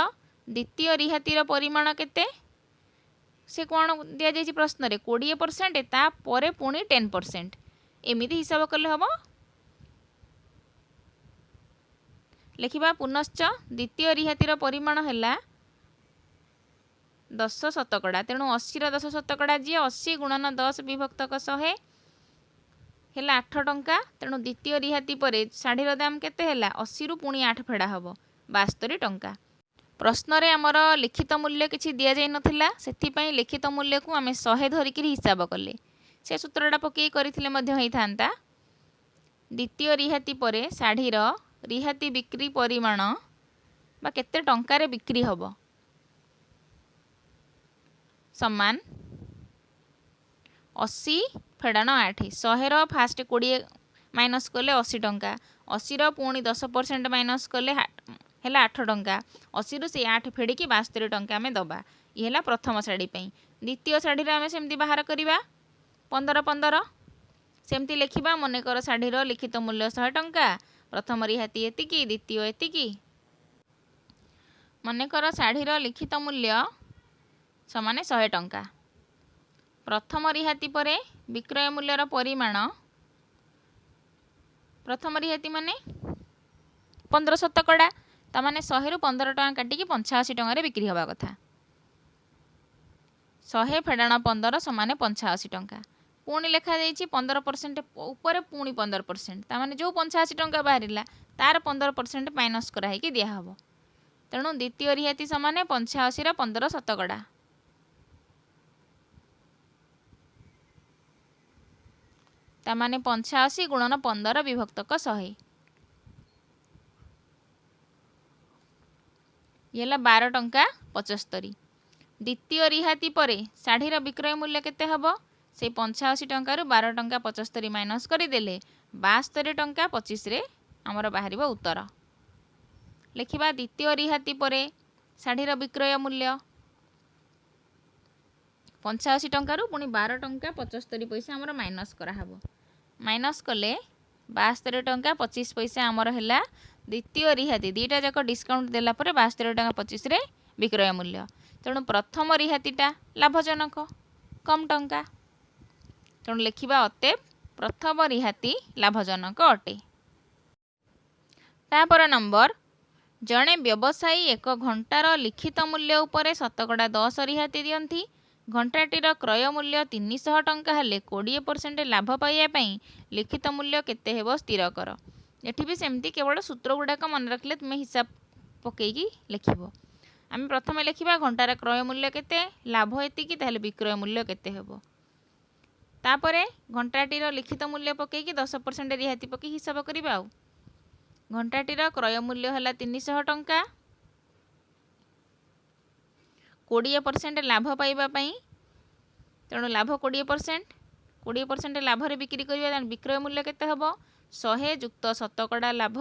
द्वितीय रिहातीर परिमाण केते से कौन दिया जाइछि प्रश्न रे 20% ता परे पुणी 10% एमिति हिसाब कले हबो। लिखिबा पुनश्च द्वितीय रिहातीर परिमाण हैला 10 शतकड़ा तेणु 80 ର 10 शतकड़ा जी 80 गुणन 10 विभक्तक 100 हैला 8 टंका तेणु द्वितीय रिहाती परे शाढ़ीर दाम केते हैला 80 रु पुणी 8 फेडा हबो 72 टंका। प्रश्न रे हमर लिखित मूल्य किछि दिया जाय नथिला सेथि पई लिखित मूल्य को आमे 100 धरिकि हिसाब कले से सूत्रटा पकई करिथिले मध्य होई थांता। द्वितीय रिहाती परे शाढ़ीर रिहाती बिक्री परिमाण बा केते टंका रे बिक्री हबो समान 80 फेडाण 8 100 रो फास्ट 20 माइनस कले 80 टंका 80 रो पुणी 10% माइनस कले हैला 8 टंका 80 रु से 8 फेडिकी 72 टंका आमे दबा ये हैला प्रथम शाढ़ी पई। द्वितीय शाढ़ी रे आमे सेमती बाहर करिबा 15 15 सेमती लिखिबा मनेकर शाढ़ीर लिखित मूल्य 100 टंका प्रथम रिहाती एतिकी द्वितीय एतिकी मनेकर शाढ़ीर लिखित मूल्य समान 100 टंका। प्रथम रिहाती परे विक्रय मूल्यर परिमाण, प्रथम रिहाती माने 15 शतकड़ा, ताने 100 रु 15 टका काटिकी 85 टंकार बिक्री हवा कथा। 100 फेडाण 15 समान 85 टंका। पुणी लिखा जाइए 15% उपर पुणी 15%, ताने जो 85 टंका बाहर तार 15% माइनस कराई दिहब। तेणु द्वितीय रिहाती समान 85 15 शतकड़ा। ताने 85 गुणन 15 विभक्तक 100 ये 12 टंका 75। द्वितीय रिहाती परे शाढ़ीर विक्रय मूल्य केते हबो? से 85 टंका 12 टंका 75 माइनस करदेले 72 टंका 25 रे आमर बाहर उत्तर। लिखिबा द्वितीय रिहाती परे शाढ़ीर विक्रय मूल्य 85 टंका पुणी 12 टंका 75 पैसा आमर माइनस कराहब। माइनस कले 72 टंका 25 पैसा आमर है द्वितीय रिहाती। दुईटा जाक डिस्काउंट देला परे 72 टंका 25 रे विक्रय मूल्य। तेणु प्रथम रिहातीटा लाभजनक कम टंका। तेणु लिखिबा अतएव प्रथम रिहाती लाभजनक अटे। तापर नंबर, जड़े व्यवसायी एक घंटार लिखित मूल्य उपरे शतकड़ा 10 रिहाती दियंती। घंटाटीर क्रय मूल्य 300 टंका हेले 20% लाभ पाइबा लिखित मूल्य केते हेबो स्थिर कर। एठी भी सेमती केवल सूत्र गुड़ाक मन रखले तुम हिसाब पकईकी लिखिबो। आम प्रथम लिखा घंटार क्रय मूल्य केते, लाभ एतिकी, ताहले विक्रय मूल्य केते हेबो। तापरे घंटाटीर लिखित मूल्य पकईकी 10% रिहाती पकई हिसाब करिबा। घंटाटीर क्रय मूल्य हला 300 टंका, 20% लाभ पाइबा पई, तेणु लाभ 20% लाभ रे बिक्री करिबा। विक्रय मूल्य केते हबो? 100 जुक्त शतकड़ा लाभ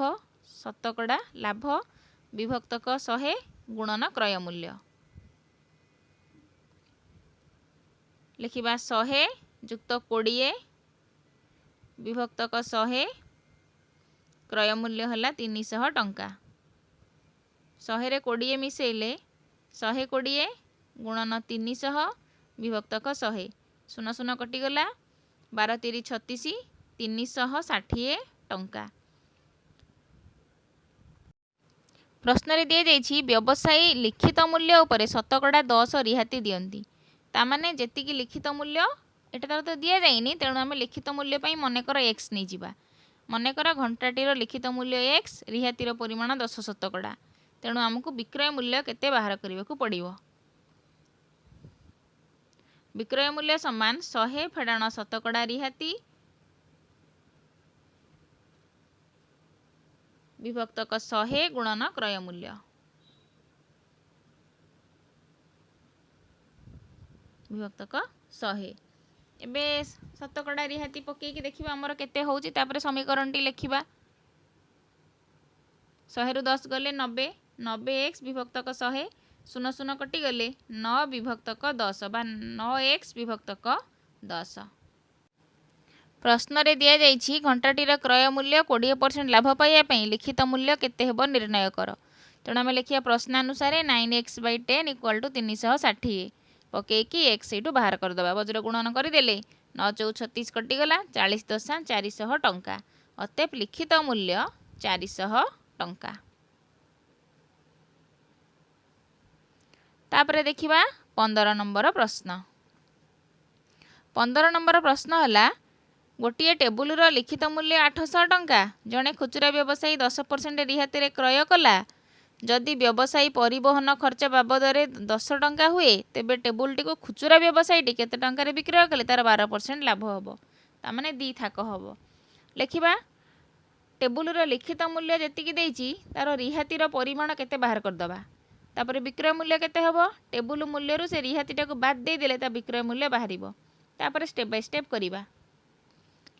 विभक्तक 100 गुणन क्रय मूल्य। लिखिबा 100 जुक्त 20 विभक्तक 100 क्रय मूल्य हला 300 टंका। 100 रे 20 मिसेले 120 गुणन 300 विभक्तक 100, 0 0 कटिगला 12 3 36 360 टंका। प्रश्न रे दिए जाइछि व्यवसायी लिखित मूल्य उपरे शतकड़ा 10 रिहाती दियंती। तामाने जेतिकी लिखित मूल्य एटा तो दिया जाइनी, तेणु आम लिखित मूल्य पई मनेकर x नहीं जिबा। मनेकर घंटाटीर लिखित मूल्य x, रिहातीर परिमाण 10 शतकड़ा। तेणु आमको विक्रय मूल्य केते बाहर करने को पड़िबो। विक्रय मूल्य समान 100 फेडाण शतकड़ा रिहाती विभक्तक 100 गुणन क्रय मूल्य विभक्तक 100। एबे शतकड़ा रिहाती पकईकी देखिबा हमर केते होउची। तापर समीकरण टी लिखिबा 100 रु 10 गले 90, 90x विभक्तक 100, 0 0 कटि गले 9 विभक्तक 10 बा 9x विभक्तक 10। प्रश्न रे दिया जाइछि घंटाटीर क्रय मूल्य 20% लाभ पाइबा लिखित मूल्य केते हेबो निर्णय कर। तेणु आम लिखिया प्रश्नानुसार 9x/10 = 360 पकईकी x एटू बाहर करदबा। वज्र गुणन करदेले 9 4 36 कटिगला 40 दशा 400 टंका। अतएव लिखित मूल्य 400 टंका। तापरे देखिबा 15 नंबर प्रश्न। 15 नंबर प्रश्न हला गोटे टेबुल लिखित मूल्य 800 टंका, जड़े खुचरा व्यवसायी 10% रिहाती रे क्रय कला। जदि व्यवसायी परिवहन खर्च बाबद 10 टंका हुए तेबे टेबुल टी को खुचरा व्यवसायी टी केते टंका रे विक्रय कले तार 12% लाभ हम। तामाने दी थाक हम। लिखिबा टेबुल लिखित मूल्य जेतिकी देइछि तार रिहातीर परिमाण केते बाहर करदबा। तापर विक्रय मूल्य केते हबो? टेबुल मूल्य रु से रिहातीटा को बाद दे देले ता विक्रय मूल्य बाहरिबो। तापर स्टेप बाय स्टेप करिबा।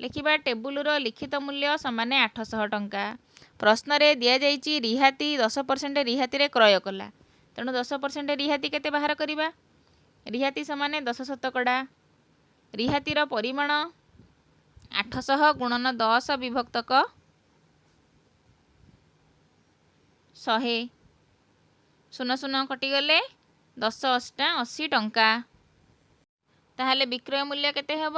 लिखिबा टेबुल लिखित मूल्य समान 800 टंका। प्रश्न रे दिया जाइछि रिहाती 10% रिहाती रे क्रय कला। तेणु 10% रिहाती केते बाहर करिबा? रिहाती समान 10 शतकड़ा। रिहातीर परिमाण 800 गुणन 10 विभक्तक 100, 0 0 कटिगले 10 ଅଷ୍ଟା 80 ଟଙ୍କା। ତାହେଲେ ବିକ୍ରୟ ମୂଲ୍ୟ କେତେ ହେବ?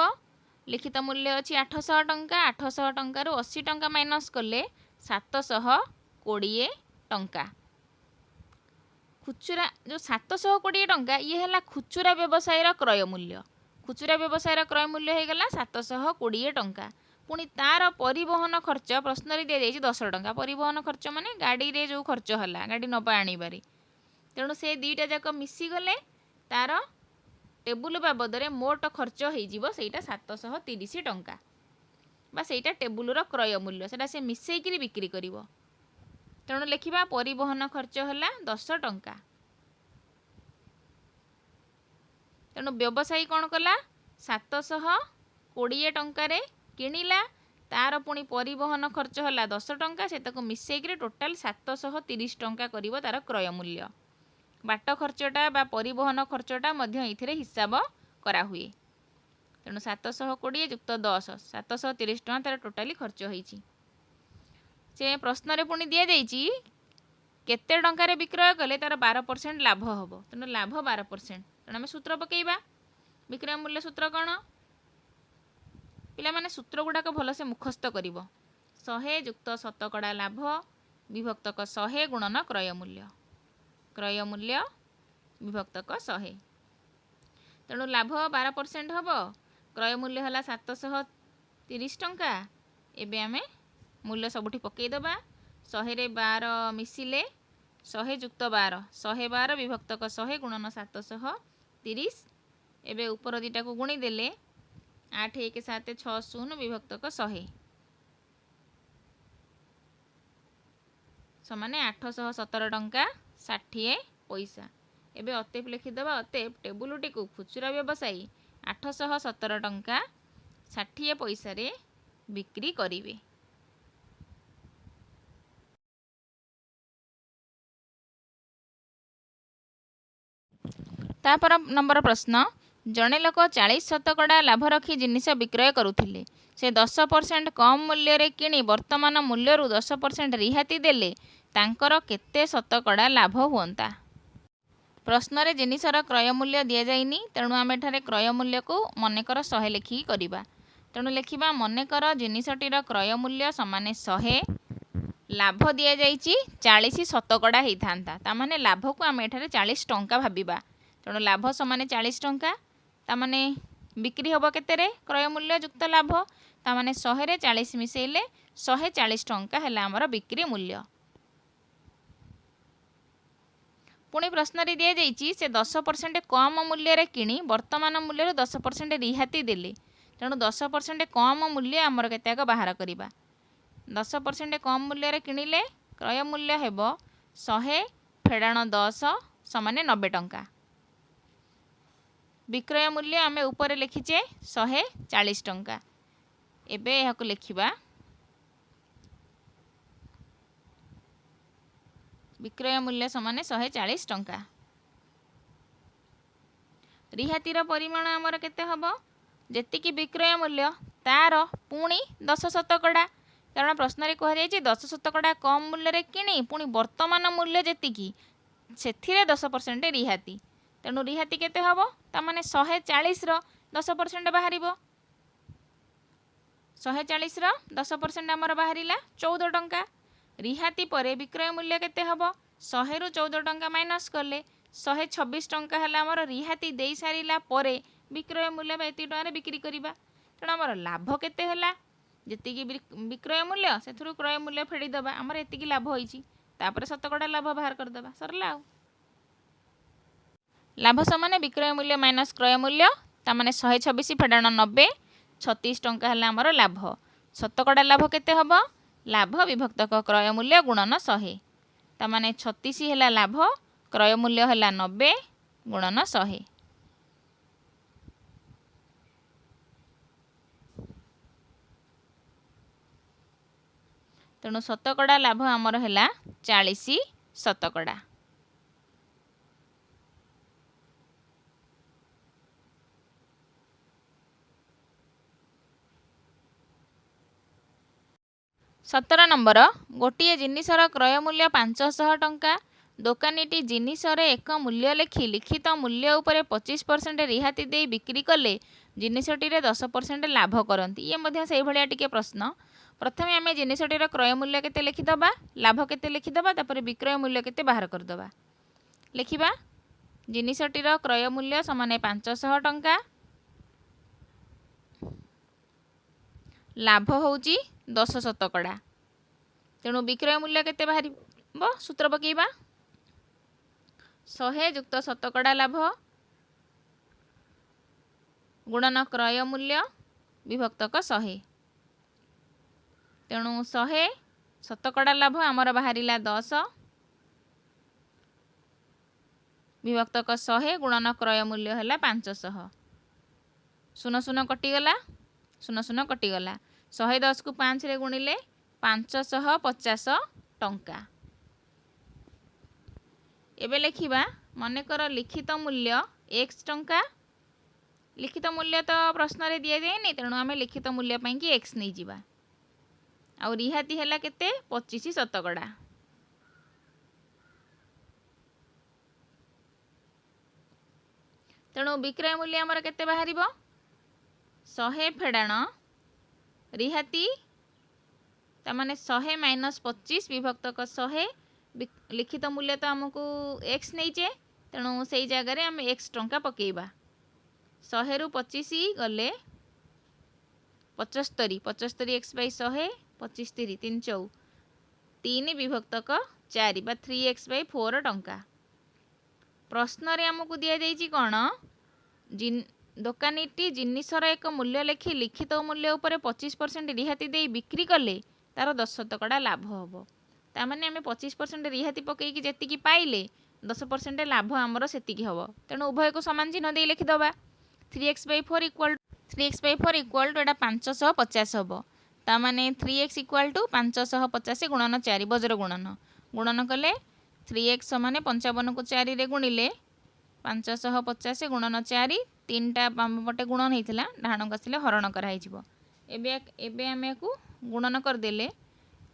लिखित मूल्य अच्छी 800 टंका। 800 टंकार 80 टंका माइनस कले 720 टंका। खुचुरा जो 720 टंका ये है खुचुरा व्यवसाय क्रय मूल्य। खुचुरा व्यवसाय क्रय मूल्य हो गला 720 टंका। पुणी तार परिवहन खर्च प्रश्न दी जाइए 10 टंका। परिवहन खर्च माने गाड़ी रे जो खर्च है गाड़ी नवा आनिबारे, तेणु से दुईटा जाक मिसीगले तार टेबुल बाबद मोट खर्च होटा 730 टंका बा सेटा टेबुलर क्रय मूल्य से मिसेक बिक्री कर। तेणु लिखा परिवहन खर्च है 10 टंका। तेणु व्यवसायी कौन कला 720 टंकार किणिला, तार पुणी परिवहन खर्च है 10 टंका से मिसेक टोटाल 730 टंका कर तार क्रय मूल्य। बाट खर्चटा बा परिवहन खर्चटा ये हिसाब करा हुए। तेणु 720 युक्त 10 730 टका तार टोटाली खर्च होईची। से प्रश्न रे पुणी दिया जाइची केते टंकार विक्रय कले तार 12% लाभ हम। तेणु लाभ 12%। तेणु आम सूत्र पकेइबा। विक्रय मूल्य सूत्र कौन? पिला माने सूत्र गुड़ाक भलसे मुखस्त कर। 100 युक्त शतकड़ा लाभ विभक्तक 100 गुणन क्रय मूल्य। क्रय मूल्य विभक्तक 100। तेणु लाभ 12% हम, क्रय मूल्य है 730 टंका। एबे आमे मूल्य सबुठी पकईदबा। 100 रे 12 मिसिले 100 युक्त 12 112 विभक्तक 100 गुणन 730। एबे ऊपर दीटा को गुणी देले 8 1 7 6 0 विभक्तक 100 समान 817 टंका 60 पैसा। एबे अतेप लिखिदबा। अतेप टेबुलटी को खुचुरा व्यवसायी 817 टंका 60 पैसा रे बिक्री करिवे। तापर नंबर प्रश्न, जड़े लोक 40 शतकड़ा लाभ रखी जिनिस विक्रय करुथिले। से 10% कम मूल्य रे किणी वर्तमान मूल्य 10% रिहाती देले तांकर केते शतकड़ा लाभ हुअंता? प्रश्न रे जिनिसर क्रय मूल्य दि जाइनी, तेणु आम एठारे क्रय मूल्य को मनेकर 100 लिखिकी करवा। तेणु लिखा मनेकर जिनिसटीर क्रय मूल्य समान 100, लाभ दि जाइए 40 शतकड़ा होता। तामाने लाभ को आम एठारे 40 टंका भाविबा। तेणु लाभ समान 40 टंका, तामाने बिक्री हम केते रे क्रय मूल्य युक्त लाभ, तामाने 100 रे 40 मिसेले 140 टंका है आमर बिक्री मूल्य। पुणी प्रश्न रे दि जाइए से 10% कम मूल्य रे किणी वर्तमान मूल्य 10% रिहाती देले। तेणु 10% कम मूल्य आमर केते बाहर करवा। 10% कम मूल्य रे किणिले क्रय मूल्य हेब 100 फेड़ाण 10 समान 90 टंका। विक्रय मूल्य आमे ऊपर लिखिचे 140 टंका। एबे यहाको लिखिबा। विक्रय मूल्य समान 140 टंका। रिहातीर परिमाण आमर केते हबो? जेतिकी विक्रय मूल्य तार पुणी 10 शतकड़ा। कारण प्रश्न रे कह जाइए 10 शतकड़ा कम मूल्य रे किणी पुणी वर्तमान मूल्य जेतिकी सेथिरे 10% रिहाती। तेणु रिहाती केते हबो? तामाने 140 रो 10% बाहरिबो। 140 रो 10% आमर बाहरिला 14 टंका। रिहाती परे विक्रय मूल्य केते हबो? 100 रु 14 टंका माइनस कले 126 टंका है आमर रिहाती दे सारिला परे विक्रय मूल्य बा एति टंका बिक्री करिबा। तेणु आमर लाभ केते हैला? जेतिकी विक्रय मूल्य सेथुरु क्रय मूल्य फेड़ी दबा आमर एतिकी लाभ होईची, तापर शतकड़ा लाभ बाहर कर दबा, सरला। लाभ समान विक्रय मूल्य माइनस क्रय मूल्य, तामाने 126 फेड़ाण 90 36 टंका है आमर लाभ। शतकड़ा लाभ केते हबो? लाभ विभक्तक क्रय मूल्य गुणन 100, तामाने 36 है लाभ, क्रय मूल्य है 90 गुणन 100। तेणु शतकड़ा लाभ आमर है 40 शतकड़ा। सतर नंबर, गोटे जिनिसर क्रय मूल्य 500 टंका ଦୋକାନୀଟି ଜିନିଷରେ ଏକ ମୂଲ୍ୟ ଲେଖି ଲିଖିତ ମୂଲ୍ୟ ଉପରେ 25% ରିହାତି ଦେଇ ବିକ୍ରି କଲେ ଜିନିଷଟିରେ 10% ଲାଭ କରନ୍ତି। ଇଏ ମଧ୍ୟ ସେଇଭଳିଆ ଟିକେ ପ୍ରଶ୍ନ। ପ୍ରଥମେ ଆମେ ଜିନିଷଟିର କ୍ରୟ ମୂଲ୍ୟ କେତେ ଲେଖିଦେବା, ଲାଭ କେତେ ଲେଖିଦେବା, ତାପରେ ବିକ୍ରୟ ମୂଲ୍ୟ କେତେ ବାହାର କରିଦେବା। ଲେଖିବା ଜିନିଷଟିର କ୍ରୟ ମୂଲ୍ୟ ସମାନ 500 ଟଙ୍କା, ଲାଭ ହେଉଛି 10%। ତେଣୁ ବିକ୍ରୟ ମୂଲ୍ୟ କେତେ ବାହାରିବ, ସୂତ୍ର ପକାଇବା 100 ଯୁକ୍ତ ଶତକଡ଼ା ଲାଭ ଗୁଣନ କ୍ରୟ ମୂଲ୍ୟ ବିଭକ୍ତକ 100। ତେଣୁ 100 ଶତକଡ଼ା ଲାଭ ଆମର ବାହାରିଲା 10 ବିଭକ୍ତକ 100 ଗୁଣନ କ୍ରୟ ମୂଲ୍ୟ ହେଲା 500। ଶୂନ ଶୂନ କଟିଗଲା, ଶୂନ ଶୂନ କଟିଗଲା। 110କୁ 5ରେ ଗୁଣିଲେ 550 ଟଙ୍କା। ଏବେ ଲେଖିବା ମନେକର ଲିଖିତ ମୂଲ୍ୟ x ଟଙ୍କା। ଲିଖିତ ମୂଲ୍ୟ ତ ପ୍ରଶ୍ନରେ ଦିଆଯାଇନି, ତେଣୁ ଆମେ ଲିଖିତ ମୂଲ୍ୟ ପାଇଁକି x ନେଇଯିବା। ଆଉ ରିହାତି ହେଲା କେତେ, 25%। ତେଣୁ ବିକ୍ରୟ ମୂଲ୍ୟ ଆମର କେତେ ବାହାରିବ, 100 ଫେଡ଼ାଣ ରିହାତି, ତାମାନେ 100 ମାଇନସ୍ 25 ବିଭକ୍ତକ 100। ଲିଖିତ ମୂଲ୍ୟ ତ ଆମକୁ x ନେଇଛେ, ତେଣୁ ସେଇ ଜାଗାରେ ଆମେ x ଟଙ୍କା ପକେଇବା। 100ରୁ 25 ଗଲେ 75, 75x ବାଇ 100, 25 3 4, 3 ବିଭକ୍ତକ 4 ବା 3x ବାଇ 4 ଟଙ୍କା। ପ୍ରଶ୍ନରେ ଆମକୁ ଦିଆଯାଇଛି କ'ଣ, ଦୋକାନୀଟି ଜିନିଷର ଏକ ମୂଲ୍ୟ ଲେଖି ଲିଖିତ ମୂଲ୍ୟ ଉପରେ 25% ରିହାତି ଦେଇ ବିକ୍ରି କଲେ ତାର 10% ଲାଭ ହେବ। ତାମାନେ ଆମେ 25% ରିହାତି ପକେଇକି ଯେତିକି ପାଇଲେ 10% ଲାଭ ଆମର ସେତିକି ହେବ। ତେଣୁ ଉଭୟକୁ ସମାନ ଚିହ୍ନ ଦେଇ ଲେଖିଦେବା। 3x/4 ଇକ୍ୱାଲ୍ ଟୁ ଏଇଟା 550 ହେବ। ତାମାନେ 3x ଇକ୍ୱାଲ୍ ଟୁ 550 ଗୁଣନ 4 ବଜ୍ର ଗୁଣନ। ଗୁଣନ କଲେ 3x ସମାନେ 55କୁ 4ରେ ଗୁଣିଲେ 550 ଗୁଣନ 4, 3ଟା ବାମ ପଟେ ଗୁଣନ ହେଇଥିଲା, ଡାହାଣକୁ ଆସିଲେ ହରଣ କରାହେଇଯିବ। ଏବେ ଆମେ ୟାକୁ ଗୁଣନ କରିଦେଲେ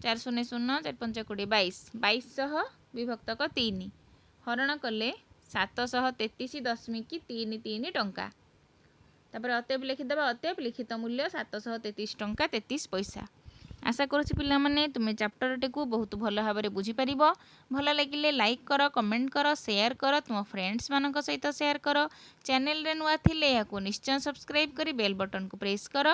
4 0 0 4 5 20, 2200 ବିଭକ୍ତକ 3 ହରଣ କଲେ 733.33 ଟଙ୍କା। ତାପରେ ଅତେବ ଲେଖିଦେବା, ଅତେବ ଲିଖିତ ମୂଲ୍ୟ 733 ଟଙ୍କା 33 ପଇସା। ଆଶା କରୁଛି ପିଲାମାନେ ତୁମେ ଚାପ୍ଟରଟିକୁ ବହୁତ ଭଲ ଭାବରେ ବୁଝିପାରିବ। ଭଲ ଲାଗିଲେ ଲାଇକ୍ କର, କମେଣ୍ଟ କର, ସେୟାର କର, ତୁମ ଫ୍ରେଣ୍ଡସ୍ମାନଙ୍କ ସହିତ ସେୟାର କର। ଚ୍ୟାନେଲରେ ନୂଆ ଥିଲେ ଏହାକୁ ନିଶ୍ଚୟ ସବସ୍କ୍ରାଇବ୍ କରି ବେଲ୍ ବଟନକୁ ପ୍ରେସ୍ କର।